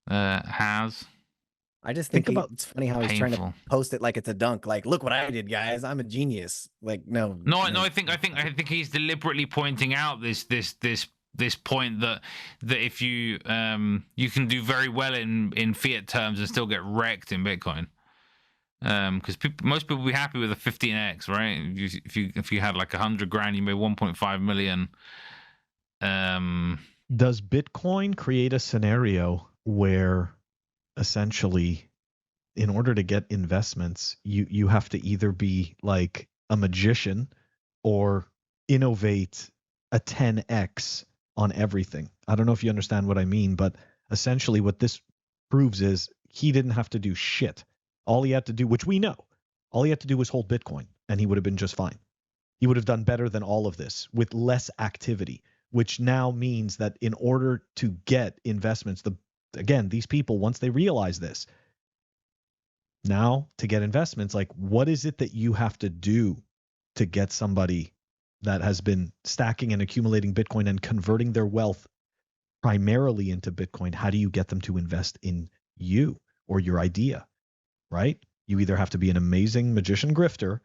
has. I just think it's funny how he's trying to Painful. post it like it's a dunk. Like, look what I did, guys. I'm a genius. Like, no. I think he's deliberately pointing out this point that if you you can do very well in fiat terms and still get wrecked in Bitcoin. Because most people will be happy with a 15x, right? If you had like 100 grand, you made 1.5 million. Does Bitcoin create a scenario where essentially, in order to get investments, you have to either be like a magician or innovate a 10x on everything? I don't know if you understand what I mean, but essentially what this proves is he didn't have to do shit. All he had to do, which we know, all he had to do was hold Bitcoin and he would have been just fine. He would have done better than all of this with less activity, which now means that in order to get investments, again, these people, once they realize this, now to get investments, like what is it that you have to do to get somebody that has been stacking and accumulating Bitcoin and converting their wealth primarily into Bitcoin? How do you get them to invest in you or your idea, right? You either have to be an amazing magician grifter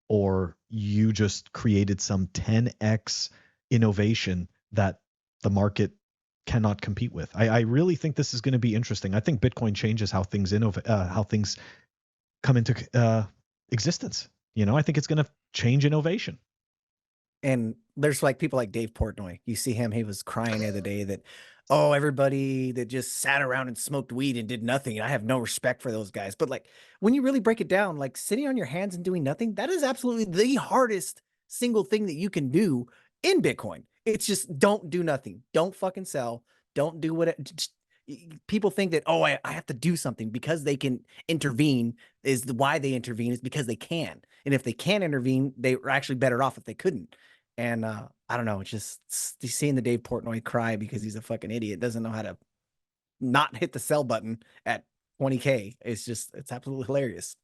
or you just created some 10x innovation that the market cannot compete with. I really think this is going to be interesting. I think Bitcoin changes how things how things come into existence. You know, I think it's going to change innovation. And there's like people like Dave Portnoy. You see him, he was crying the other day that, oh, everybody that just sat around and smoked weed and did nothing. I have no respect for those guys. But like when you really break it down, like sitting on your hands and doing nothing, that is absolutely the hardest single thing that you can do in Bitcoin. It's just don't do nothing. Don't fucking sell. Don't do what people think that, oh, I have to do something because they can intervene why they intervene is because they can. And if they can't intervene, they were actually better off if they couldn't. And I don't know, it's just seeing the Dave Portnoy cry because he's a fucking idiot, doesn't know how to not hit the sell button at 20K. It's absolutely hilarious.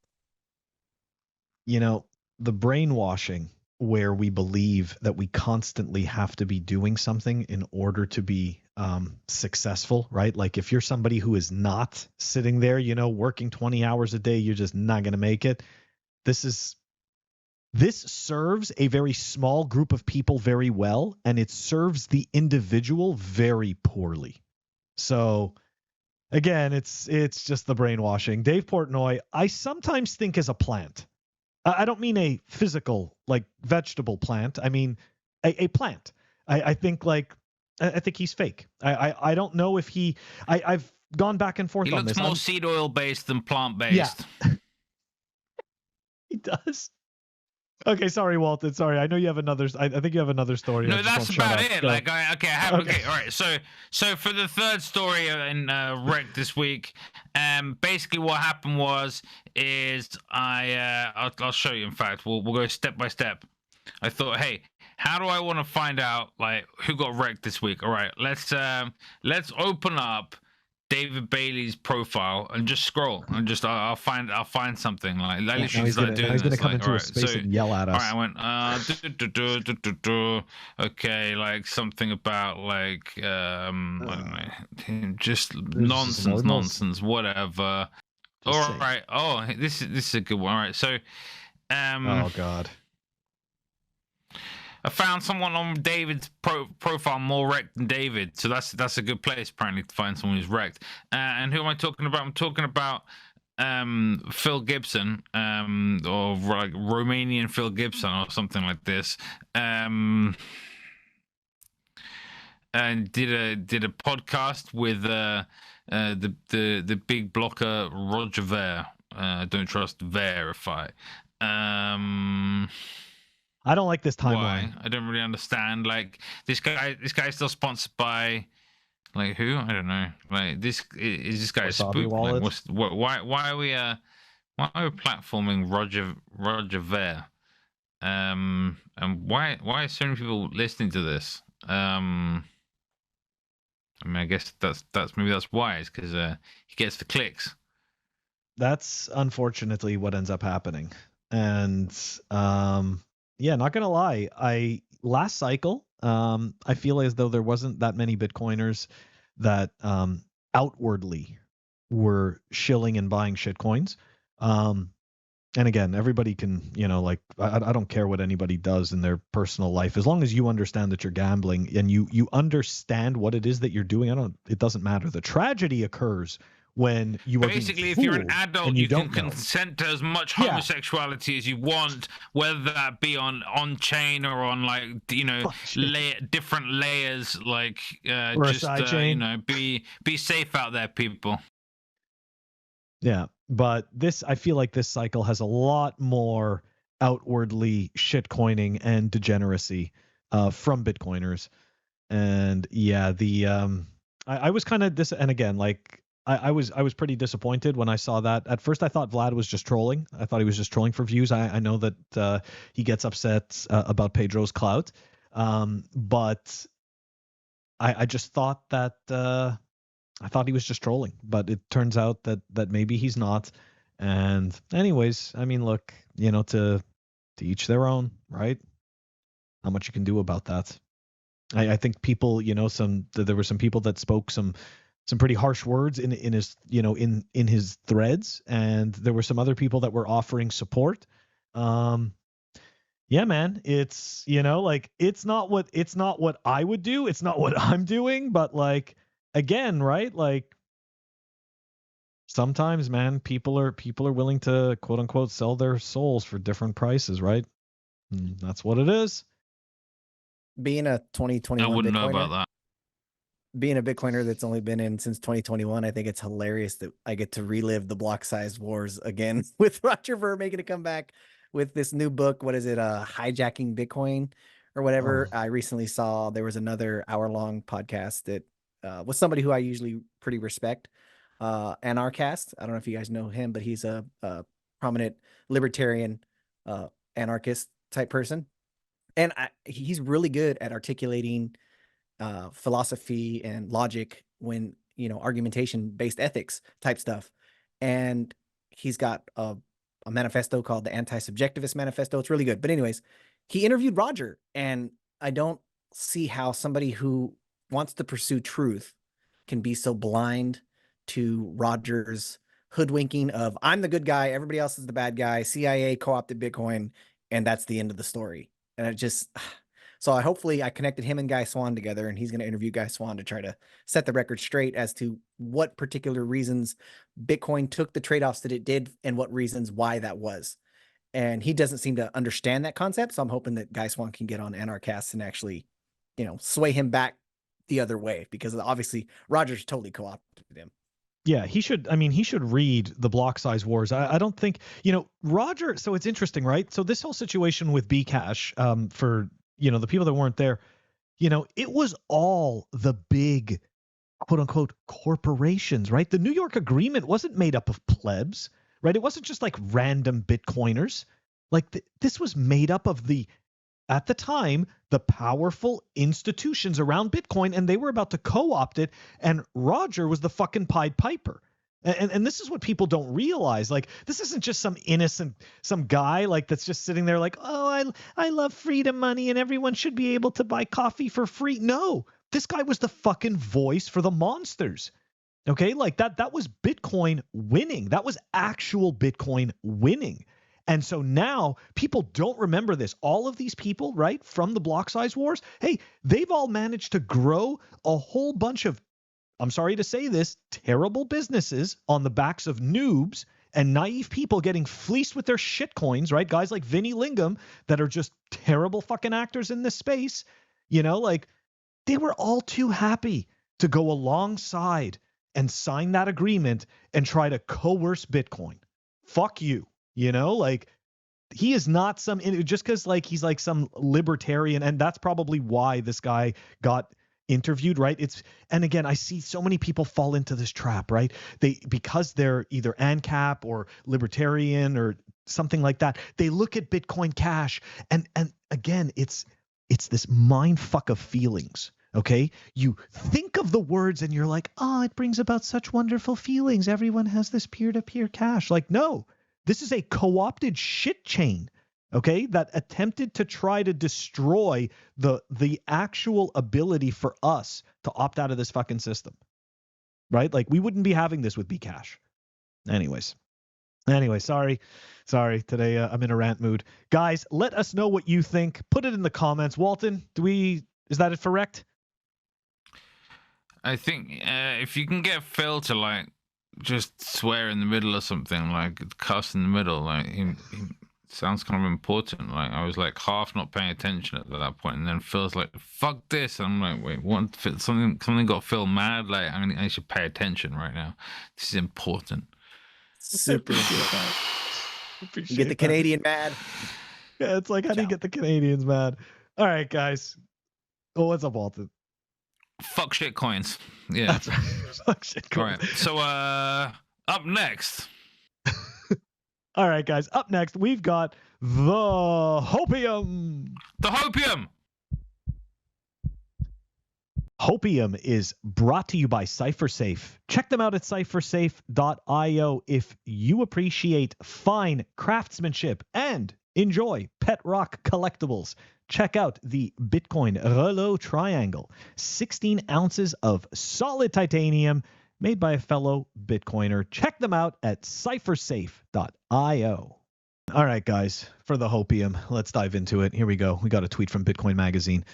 You know, the brainwashing where we believe that we constantly have to be doing something in order to be successful, right? Like if you're somebody who is not sitting there, you know, working 20 hours a day, you're just not going to make it. This serves a very small group of people very well, and it serves the individual very poorly. So again, it's just the brainwashing. Dave Portnoy, I sometimes think is a plant. I don't mean a physical, like vegetable plant. I mean a plant. I think he's fake. I don't know if I've gone back and forth on this. He looks more seed oil based than plant based. Yeah. He does. Okay, sorry, Walton. Sorry, I know you have another. I think you have another story. No, that's about it. Go. Like, okay, all right. So for the third story in REKT this week, basically what happened is I'll show you. In fact, we'll go step by step. I thought, hey, how do I want to find out like who got REKT this week? All right, let's open up David Bailey's profile and just scroll and just I'll find something like he's gonna come into a space and yell at us. All right, I went okay, like something about like I don't know, just nonsense, whatever. All right. Oh, this is a good one. All right, so oh God. I found someone on David's profile more REKT than David, so that's a good place apparently to find someone who's REKT. And who am I talking about? I'm talking about Phil Gibson, or like Romanian Phil Gibson or something like this. And did a podcast with the big blocker Roger Ver. Don't trust verify. I don't like this timeline. Why? I don't really understand. Like this guy's still sponsored by, like who? I don't know. Like this guy spook? Like, why are we platforming Roger Ver? And why are so many people listening to this? I mean, I guess that's why. It's because he gets the clicks. That's unfortunately what ends up happening. And yeah, not gonna lie, last cycle, I feel as though there wasn't that many Bitcoiners that outwardly were shilling and buying shitcoins. And again, everybody can, like I don't care what anybody does in their personal life, as long as you understand that you're gambling and you understand what it is that you're doing. It doesn't matter. The tragedy occurs when you are basically, being if you're an fooled adult, and you can don't know. consent to as much Yeah. homosexuality as you want, whether that be on chain or on different layers. Or a side chain. Be safe out there, people. Yeah, but I feel like this cycle has a lot more outwardly shitcoining and degeneracy from Bitcoiners. And yeah, I was kind of and again, like I was pretty disappointed when I saw that. At first, I thought Vlad was just trolling. I thought he was just trolling for views. I know that he gets upset about Pedro's clout, but I just thought that. I thought he was just trolling, but it turns out that maybe he's not. And anyways, I mean, look, to each their own, right? Not much you can do about that. I think people, there were some people that spoke some pretty harsh words in his, in his threads, and there were some other people that were offering support. Yeah, man, it's, it's not what I would do. It's not what I'm doing, but like, again, right? Like sometimes, man, people are willing to quote unquote sell their souls for different prices, right? And that's what it is. Being a 2021 I wouldn't Bitcoiner, know about that. Being a Bitcoiner that's only been in since 2021, I think it's hilarious that I get to relive the block size wars again with Roger Ver making a comeback with this new book. What is it? Hijacking Bitcoin or whatever. Oh. I recently saw there was another hour-long podcast that was somebody who I usually pretty respect, Anarchast. I don't know if you guys know him, but he's a prominent libertarian anarchist type person. And he's really good at articulating philosophy and logic when, argumentation based ethics type stuff. And he's got a manifesto called the Anti-Subjectivist Manifesto. It's really good. But anyways, he interviewed Roger, and I don't see how somebody who wants to pursue truth can be so blind to Roger's hoodwinking of I'm the good guy, everybody else is the bad guy, CIA co-opted Bitcoin, and that's the end of the story. And it just, so hopefully I connected him and Guy Swan together, and he's going to interview Guy Swan to try to set the record straight as to what particular reasons Bitcoin took the trade-offs that it did and what reasons why that was. And he doesn't seem to understand that concept. So I'm hoping that Guy Swan can get on Anarchast and actually, sway him back the other way, because obviously Roger's totally co-opted him. Yeah, he should read the block size wars. I don't think, Roger. So it's interesting, right? So this whole situation with Bcash, for, the people that weren't there, it was all the big quote unquote corporations, right? The New York Agreement wasn't made up of plebs, right? It wasn't just like random Bitcoiners. Like this was made up of at the time, the powerful institutions around Bitcoin, and they were about to co-opt it, and Roger was the fucking Pied Piper. And this is what people don't realize. Like, this isn't just some innocent, some guy like that's just sitting there like, oh, I love freedom money and everyone should be able to buy coffee for free. No, this guy was the fucking voice for the monsters. Okay, like that was Bitcoin winning. That was actual Bitcoin winning. And so now people don't remember this. All of these people, right, from the block size wars, hey, they've all managed to grow a whole bunch of, I'm sorry to say this, terrible businesses on the backs of noobs and naive people getting fleeced with their shit coins, right? Guys like Vinny Lingham that are just terrible fucking actors in this space. Like they were all too happy to go alongside and sign that agreement and try to coerce Bitcoin. Fuck you. Like he is not just because like he's like some libertarian, and that's probably why this guy got interviewed, right? And again, I see so many people fall into this trap, right? Because they're either ANCAP or libertarian or something like that, they look at Bitcoin Cash and again, it's this mind fuck of feelings. Okay, you think of the words and you're like, oh, it brings about such wonderful feelings. Everyone has this peer-to-peer cash. Like, no. This is a co-opted shit chain, okay, that attempted to try to destroy the actual ability for us to opt out of this fucking system, right? Like, we wouldn't be having this with Bcash. Anyways, sorry. Today I'm in a rant mood. Guys, let us know what you think. Put it in the comments. Walton, is that it for REKT? I think if you can get Phil to like just swear in the middle or something, like cuss in the middle, like he sounds kind of important. Like I was like half not paying attention at that point, and then Phil's like, "Fuck this," and I'm like, "Wait, what? Something got Phil mad? Like I should pay attention right now. This is important." Super important. You get the Canadian mad. Yeah, it's like, how do you get the Canadians mad? All right, guys. Oh, what's up, Walton? Fuck shit coins. Yeah. That's right. Fuck shit coins. All right. So up next. All right, guys. Up next, we've got the Hopium. The Hopium. Hopium is brought to you by CypherSafe. Check them out at cyphersafe.io if you appreciate fine craftsmanship and enjoy pet rock collectibles. Check out the Bitcoin Relo Triangle, 16 ounces of solid titanium made by a fellow Bitcoiner. Check them out at cyphersafe.io. All right, guys, for the Hopium, let's dive into it. Here we go. We got a tweet from Bitcoin Magazine.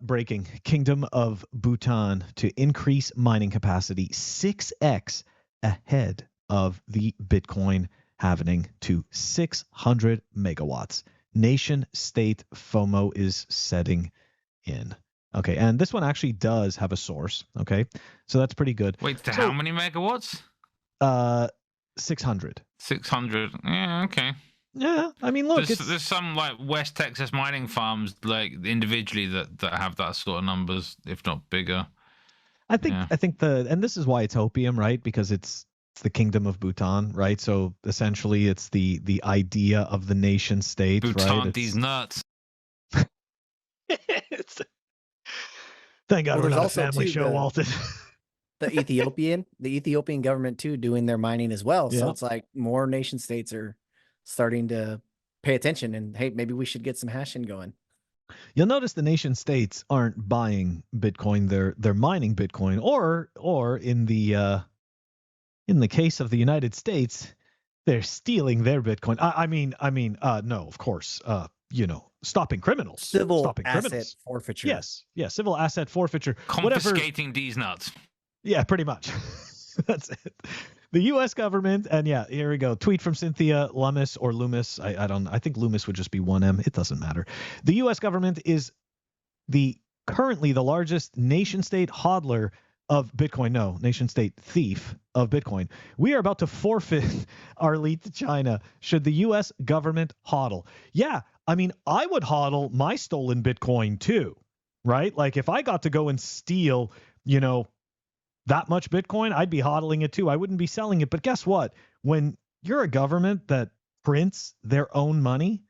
Breaking: Kingdom of Bhutan to increase mining capacity 6x ahead of the Bitcoin halving to 600 megawatts. Nation state FOMO is setting in. Okay, and this one actually does have a source. Okay, so that's pretty good. Wait, to how many megawatts? 600. 600. Yeah, okay. Yeah, I mean, look, there's some like West Texas mining farms like individually that have that sort of numbers, if not bigger. I think and this is why it's Hopium, right? Because it's the Kingdom of Bhutan, right? So essentially, it's the idea of the nation state, Bhutan, right? these nuts. Thank God we're not a also family show, Walton. The Ethiopian government too doing their mining as well. So it's like more nation states are starting to pay attention, and hey, maybe we should get some hashing going. You'll notice the nation states aren't buying Bitcoin; they're mining Bitcoin, or in the case of the United States, they're stealing their Bitcoin. I mean, no, of course, stopping criminals, stopping asset criminals. forfeiture. Yes, civil asset forfeiture, Confiscating these nuts. Yeah, pretty much. That's it. The U.S. government, and here we go. Tweet from Cynthia Lummis or Loomis. I think Loomis would just be one M. It doesn't matter. The U.S. government is currently the largest nation state hodler of Bitcoin. No, nation state thief of Bitcoin. We are about to forfeit our lead to China should the U.S. government hodl. Yeah, I mean, I would hodl my stolen Bitcoin too, right? Like if I got to go and steal, that much Bitcoin, I'd be hodling it too. I wouldn't be selling it. But guess what? When you're a government that prints their own money,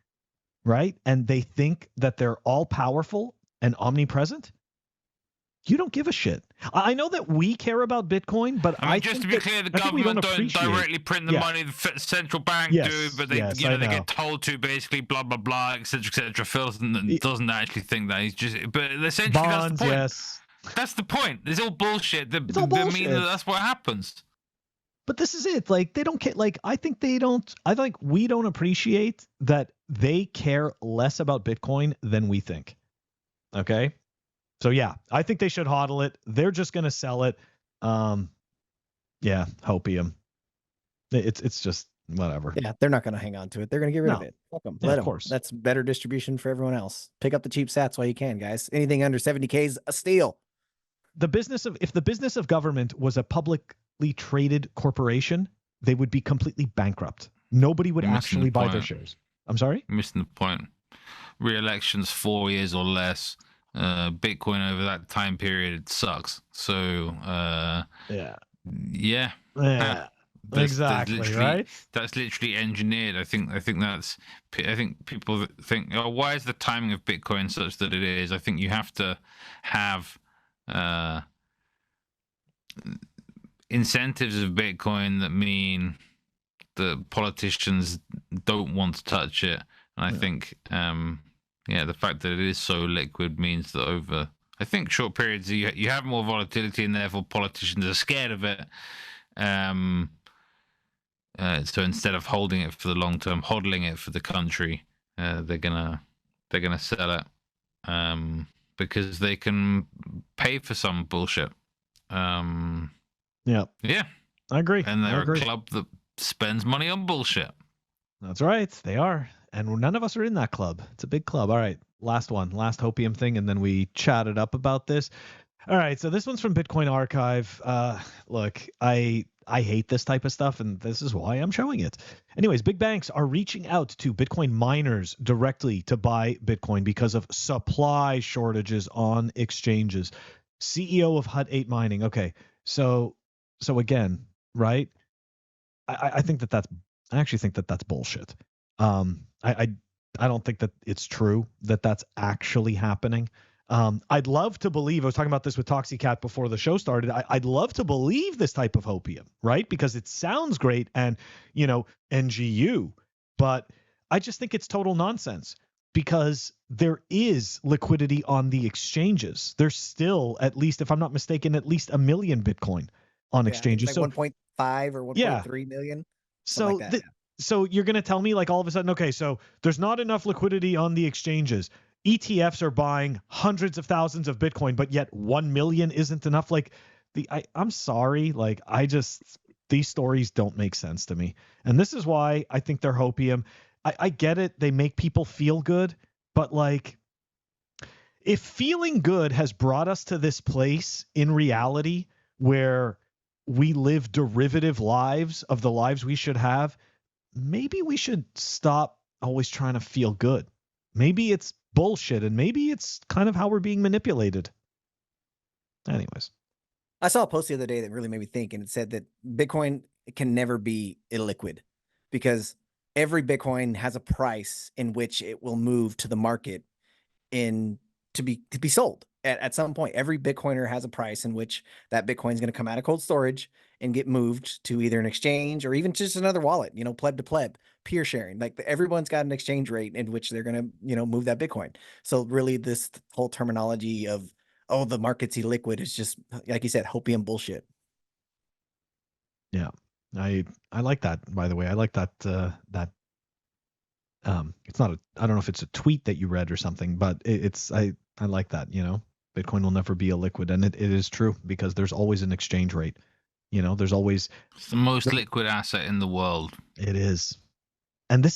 right, and they think that they're all powerful and omnipresent, you don't give a shit. I know that we care about Bitcoin, but I mean, just to be clear, the government don't directly print the money. The central bank do, but they get told to, basically, blah blah blah, etc. Phil doesn't actually think that. He's just, but essentially bonds, that's the point. Yes. That's the point. It's all bullshit. It's all bullshit. That's what happens. But this is it. Like they don't care. Like I think we don't appreciate that they care less about Bitcoin than we think. Okay. So yeah, I think they should hodl it. They're just gonna sell it. Hopium. It's just whatever. Yeah, they're not gonna hang on to it. They're gonna get rid of it. Fuck them. Let them. Of course. That's better distribution for everyone else. Pick up the cheap sats while you can, guys. Anything under 70K is a steal. If the business of government was a publicly traded corporation, they would be completely bankrupt. Nobody would actually buy their shares. I'm sorry? Missing the point. Re-elections 4 years or less. Bitcoin over that time period sucks. So exactly, right? That's literally engineered. I think people think, oh, why is the timing of Bitcoin such that it is? I think you have to have incentives of Bitcoin that mean the politicians don't want to touch it. And I think, the fact that it is so liquid means that over, I think, short periods, you have more volatility, and therefore politicians are scared of it. So instead of holding it for the long term, hodling it for the country, they're gonna sell it because they can pay for some bullshit. Yeah, I agree. And they're a club that spends money on bullshit. That's right, they are, and none of us are in that club. It's a big club. All right, last Hopium thing, and then we chatted up about this. All right, so this one's from Bitcoin Archive. Look, I hate this type of stuff, and this is why I'm showing it. Anyways, big banks are reaching out to Bitcoin miners directly to buy Bitcoin because of supply shortages on exchanges. CEO of HUD-8 Mining. Okay, so again, right? I actually think that's bullshit. I don't think that it's true that that's actually happening. I'd love to believe, I was talking about this with ToxiKat before the show started, I'd love to believe this type of hopium, right? Because it sounds great and, NGU, but I just think it's total nonsense because there is liquidity on the exchanges. There's still, at least, if I'm not mistaken, at least 1 million Bitcoin on exchanges. Like 1.5 or 1.3 million. So, like that, so you're going to tell me, like, all of a sudden, okay, so there's not enough liquidity on the exchanges. ETFs are buying hundreds of thousands of Bitcoin, but yet 1 million isn't enough. Like, I'm sorry, like, these stories don't make sense to me. And this is why I think they're hopium. I get it. They make people feel good, but like, if feeling good has brought us to this place in reality where we live derivative lives of the lives we should have, maybe we should stop always trying to feel good. Maybe it's bullshit, and maybe it's kind of how we're being manipulated. Anyways, I saw a post the other day that really made me think, and it said that Bitcoin can never be illiquid because every Bitcoin has a price in which it will move to the market to be sold at some point. Every Bitcoiner has a price in which that Bitcoin is going to come out of cold storage and get moved to either an exchange or even just another wallet, pleb to pleb, peer sharing. Like, everyone's got an exchange rate in which they're going to, move that Bitcoin. So really this whole terminology of, oh, the market's illiquid is just, like you said, hopium bullshit. Yeah. I like that, by the way. I like that, it's not I don't know if it's a tweet that you read or something, but I like that, Bitcoin will never be illiquid. And it is true because there's always an exchange rate. There's always. It's the most liquid asset in the world. It is. And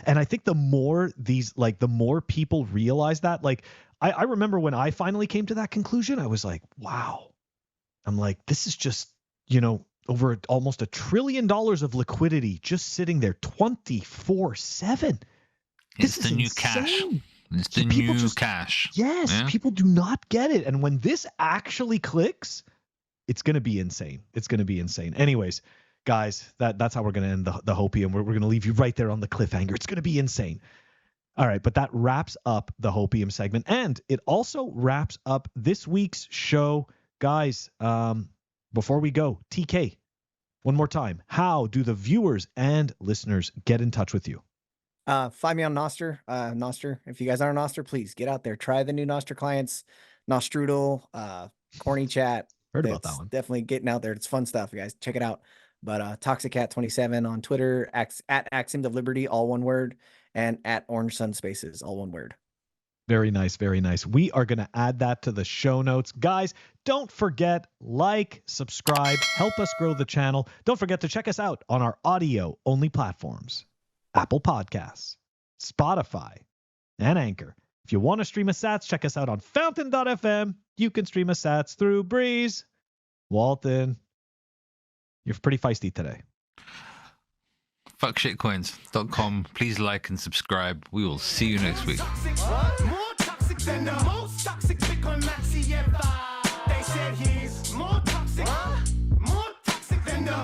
I think the more the more people realize that, like, I remember when I finally came to that conclusion, I was like, wow. I'm like, this is just, over almost $1 trillion of liquidity just sitting there 24/7. It's the new cash. It's the new cash. Yes, yeah? People do not get it. And when this actually clicks, it's going to be insane. It's going to be insane. Anyways, guys, that's how we're going to end the hopium. We're going to leave you right there on the cliffhanger. It's going to be insane. All right, but that wraps up the hopium segment. And it also wraps up this week's show. Guys, before we go, TK, one more time, how do the viewers and listeners get in touch with you? Find me on Nostr. Nostr. If you guys aren't on Nostr, please get out there. Try the new Nostr clients, Nostrudel, Corny Chat. Heard about that one. Definitely getting out there. It's fun stuff, you guys. Check it out. But ToxiKat27 on Twitter, at Axiom of Liberty, all one word, and at OrangeSun Spaces, all one word. Very nice, very nice. We are going to add that to the show notes. Guys, don't forget, like, subscribe, help us grow the channel. Don't forget to check us out on our audio-only platforms, Apple Podcasts, Spotify, and Anchor. If you want to stream us sats, check us out on fountain.fm. You can stream us sats through Breeze. Walton, you're pretty feisty today. Fuckshitcoins.com. Please like and subscribe. We will see you next week. More toxic than the most toxic Bitcoin maxi ever. They said he's more toxic than the